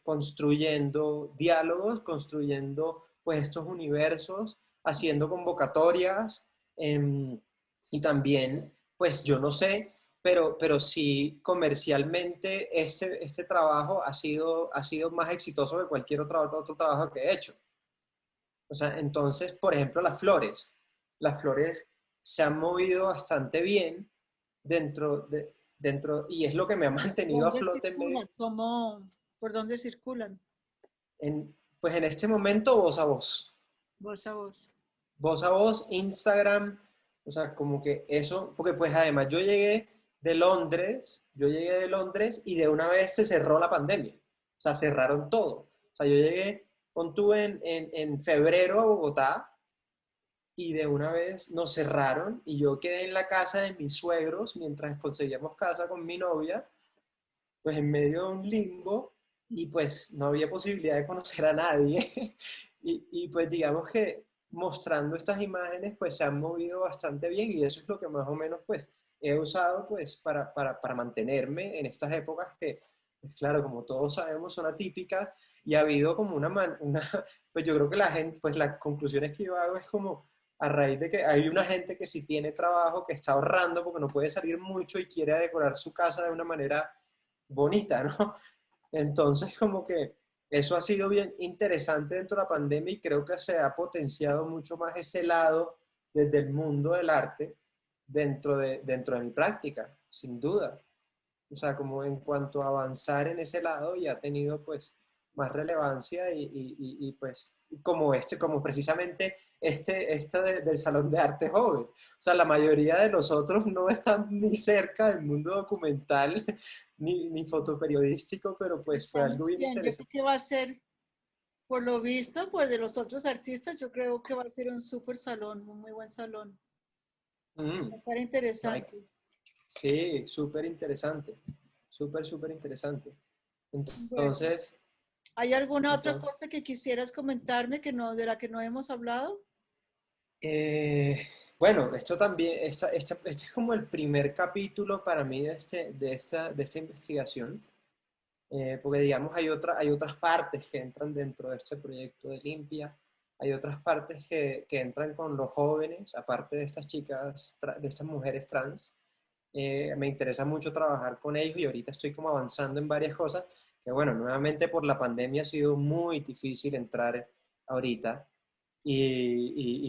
B: construyendo diálogos, construyendo pues estos universos, haciendo convocatorias y también, pues yo no sé, pero sí comercialmente este trabajo ha sido más exitoso que cualquier otro trabajo que he hecho. O sea, entonces, por ejemplo, las flores se han movido bastante bien y es lo que me ha mantenido a
A: ¿Dónde
B: flote
A: circulan? ¿Por dónde circulan?
B: pues en este momento voz a voz.
A: Voz a voz.
B: Voz a voz, Instagram, o sea, como que eso, porque pues además yo llegué de Londres y de una vez se cerró la pandemia, o sea, cerraron todo. O sea, yo llegué, en febrero a Bogotá y de una vez nos cerraron y yo quedé en la casa de mis suegros mientras conseguíamos casa con mi novia, pues en medio de un limbo y pues no había posibilidad de conocer a nadie. Y pues digamos que mostrando estas imágenes pues se han movido bastante bien y eso es lo que más o menos pues he usado pues para mantenerme en estas épocas que, pues, claro, como todos sabemos son atípicas y ha habido como pues yo creo que la gente, pues las conclusiones que yo hago es como a raíz de que hay una gente que sí tiene trabajo, que está ahorrando porque no puede salir mucho y quiere decorar su casa de una manera bonita, ¿no? Entonces, como que eso ha sido bien interesante dentro de la pandemia y creo que se ha potenciado mucho más ese lado desde el mundo del arte dentro de mi práctica, sin duda. O sea, como en cuanto a avanzar en ese lado, y ha tenido pues más relevancia pues como precisamente del Salón de Arte Joven. O sea, la mayoría de nosotros no están ni cerca del mundo documental ni fotoperiodístico, pero pues fue
A: Estamos
B: algo bien
A: bien. Yo creo
B: interesante.
A: que va a ser, por lo visto, pues de los otros artistas, yo creo que va a ser un súper salón, un muy buen salón. Va
B: Mm,
A: a estar
B: no hay-
A: interesante.
B: sí, súper interesante, súper interesante.
A: Bueno,
B: Entonces,
A: ¿hay alguna otra
B: entonces
A: cosa que quisieras comentarme que no, de la que no hemos hablado?
B: Eh, bueno, esto también, este es como el primer capítulo para mí de esta investigación, porque digamos hay otras partes que entran dentro de este proyecto de Limpia, hay otras partes que entran con los jóvenes, aparte de estas chicas, de estas mujeres trans. Me interesa mucho trabajar con ellos y ahorita estoy como avanzando en varias cosas, que bueno, nuevamente por la pandemia ha sido muy difícil entrar ahorita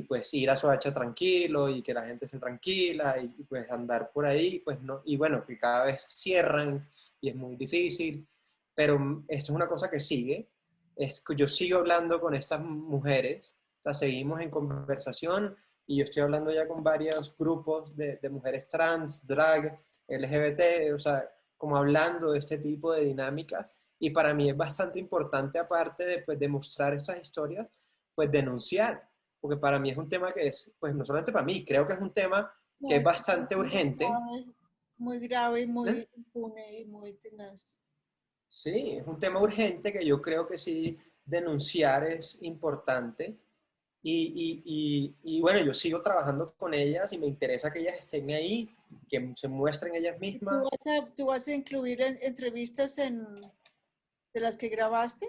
B: pues ir a Soacha tranquilo y que la gente esté tranquila y pues andar por ahí, pues no, y bueno, que cada vez cierran y es muy difícil, pero esto es una cosa que sigue, es que yo sigo hablando con estas mujeres, o sea, seguimos en conversación y yo estoy hablando ya con varios grupos de mujeres trans, drag, LGBT, o sea, como hablando de este tipo de dinámicas y para mí es bastante importante aparte de, pues, de mostrar esas historias, pues denunciar, porque para mí es un tema que es, pues no solamente para mí, creo que es un tema que
A: No,
B: es
A: es un tema
B: bastante urgente,
A: muy grave y
B: ¿eh?
A: muy impune y muy tenaz.
B: Sí, es un tema urgente que yo creo que sí denunciar es importante y bueno, yo sigo trabajando con ellas y me interesa que ellas estén ahí, que se muestren ellas
A: ¿Y tú
B: mismas.
A: tú vas a incluir entrevistas de las que grabaste?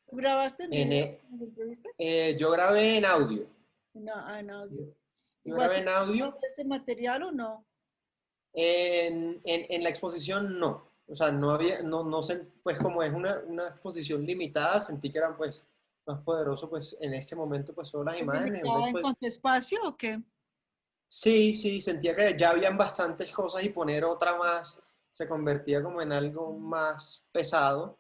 A: ¿Tú grabaste en
B: En,
A: video las entrevistas?
B: yo grabé en audio,
A: No, en audio. ¿Y
B: yo
A: vas
B: grabé
A: a
B: en
A: usar
B: audio.
A: ese material o no?
B: En la exposición no, o sea, no había, no sé, pues como es una exposición limitada, sentí que eran pues más poderoso pues en este momento pues solo las
A: ¿Es
B: imágenes,
A: limitada
B: entonces
A: en
B: pues
A: cuanto a espacio o qué?
B: sí, sí, sentía que ya habían bastantes cosas y poner otra más se convertía como en algo más pesado.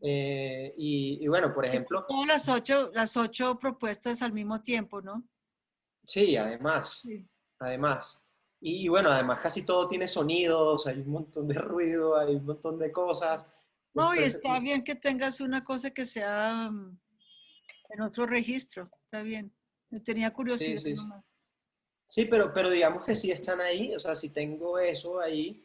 B: Y bueno, por
A: Que son
B: ejemplo,
A: todas las ocho propuestas al mismo tiempo, ¿no?
B: sí, además. Y bueno, además casi todo tiene sonidos, hay un montón de ruido, hay un montón de cosas.
A: No, y está bien que tengas una cosa que sea en otro registro, está bien. Me tenía
B: Sí,
A: curiosidad
B: sí, sí.
A: nomás.
B: Sí, pero digamos que sí están ahí, o sea, si tengo eso ahí,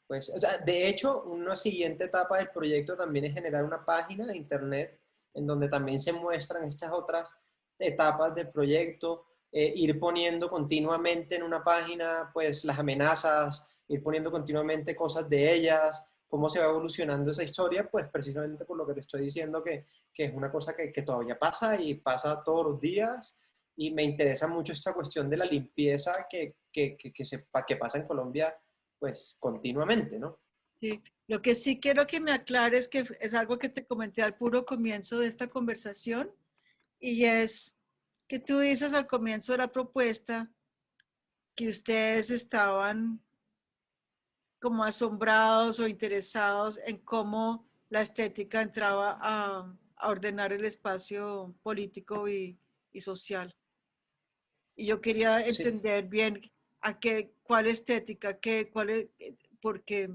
B: pues, o sea, de hecho, una siguiente etapa del proyecto también es generar una página de internet en donde también se muestran estas otras etapas del proyecto, ir poniendo continuamente en una página, pues, las amenazas, ir poniendo continuamente cosas de ellas, cómo se va evolucionando esa historia, pues, precisamente por lo que te estoy diciendo, que es una cosa que todavía pasa y pasa todos los días y me interesa mucho esta cuestión de la limpieza que pasa en Colombia, pues continuamente, ¿no?
A: Sí. Lo que sí quiero que me aclares, que es algo que te comenté al puro comienzo de esta conversación, y es que tú dices al comienzo de la propuesta que ustedes estaban como asombrados o interesados en cómo la estética entraba a ordenar el espacio político y social. Y yo quería
B: Sí,
A: entender bien cuál estética, porque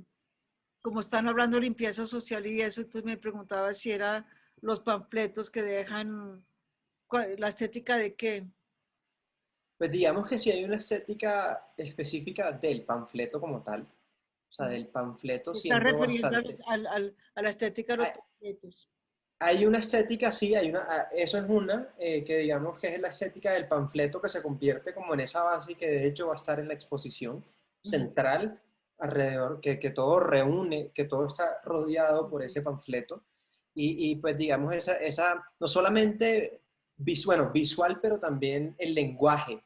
A: como están hablando de limpieza social y eso, entonces me preguntaba si eran los panfletos que dejan, la estética de qué.
B: pues digamos que sí hay una estética específica del panfleto como tal, o sea, del panfleto
A: Se está
B: siendo
A: refiriendo
B: bastante...
A: a la estética de los
B: Hay,
A: panfletos.
B: hay una estética, sí, eso es una, que digamos que es la estética del panfleto que se convierte como en esa base y que de hecho va a estar en la exposición
A: Ujú.
B: central alrededor, que todo reúne, que todo está rodeado por ese panfleto. Pues digamos, no solamente bueno, visual, pero también el lenguaje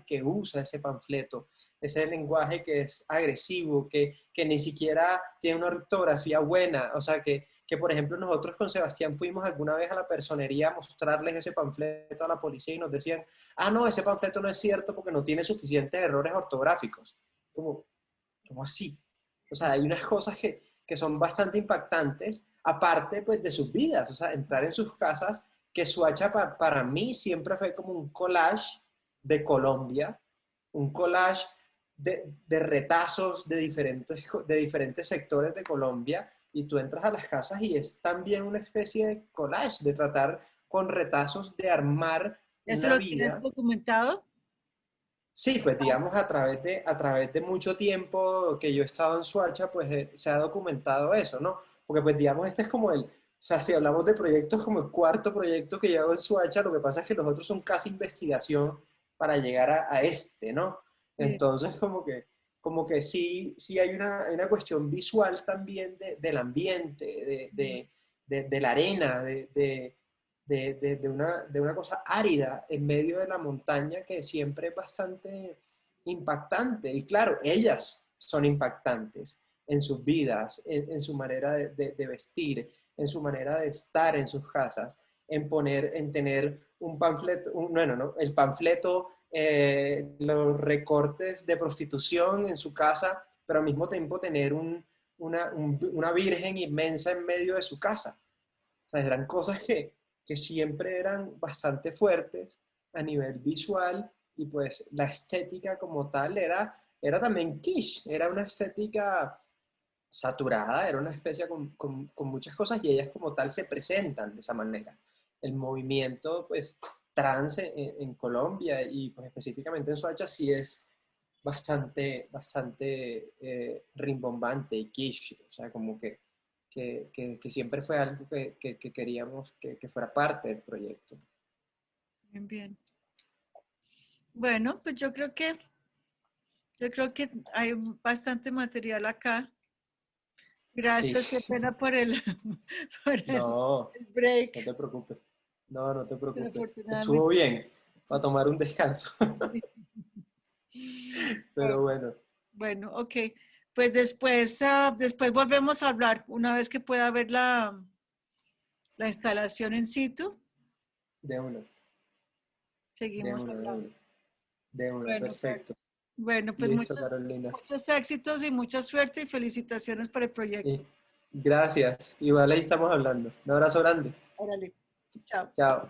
B: que usa ese panfleto, ese lenguaje que es agresivo, que ni siquiera tiene una ortografía buena, o sea, que por ejemplo nosotros con Sebastián fuimos alguna vez a la personería a mostrarles ese panfleto a la policía y nos decían, ah, no, ese panfleto no es cierto porque no tiene suficientes errores ortográficos. Como, ¿cómo así? O sea, hay unas cosas que son bastante impactantes, aparte pues de sus vidas, o sea, entrar en sus casas, que Suacha para mí siempre fue como un collage de Colombia, un collage de retazos de diferentes sectores de Colombia, y tú entras a las casas y es también una especie de collage, de tratar con retazos de armar
A: ¿Eso
B: una
A: lo tienes
B: vida.
A: documentado?
B: Sí, pues digamos a través de mucho tiempo que yo he estado en Suacha, pues se ha documentado eso, ¿no? Porque pues digamos este es como o sea, si hablamos de proyectos como el cuarto proyecto que yo hago en Suacha, lo que pasa es que los otros son casi investigación para llegar a este, ¿no?
A: Sí.
B: Entonces como que sí, sí hay una cuestión visual también del ambiente, de la arena, de una cosa árida en medio de la montaña que siempre es bastante impactante. Y claro, ellas son impactantes en sus vidas, en su manera de vestir, en su manera de estar en sus casas, en tener un panfleto, bueno, ¿no? El panfleto, los recortes de prostitución en su casa, pero al mismo tiempo tener una virgen inmensa en medio de su casa. O sea, eran cosas que siempre eran bastante fuertes a nivel visual, y pues la estética como tal era también quiche, era una estética saturada, era una especie con muchas cosas, y ellas como tal se presentan de esa manera. El movimiento pues trans en Colombia y pues específicamente en Soacha sí es bastante rimbombante y quiche, o sea, como que siempre fue algo que queríamos que fuera parte del proyecto.
A: Bien, bien. Bueno, pues yo creo que hay bastante material acá.
B: Sí,
A: Gracias, qué pena por el, por
B: no,
A: el break.
B: no te preocupes. No, no te
A: Pero
B: preocupes. Estuvo
A: afortunadamente,
B: bien para tomar un descanso, pero bueno,
A: bueno, ok. Pues después volvemos a hablar una vez que pueda ver la instalación in situ.
B: de una, de
A: Seguimos
B: una, de
A: hablando.
B: una, de una,
A: Bueno, Carlos.
B: perfecto.
A: Bueno, pues
B: Listo,
A: muchos,
B: Carolina.
A: muchos éxitos y mucha suerte y felicitaciones por el proyecto.
B: Y gracias. Igual ahí estamos hablando. Un abrazo grande.
A: Órale. Chao.
B: Chao.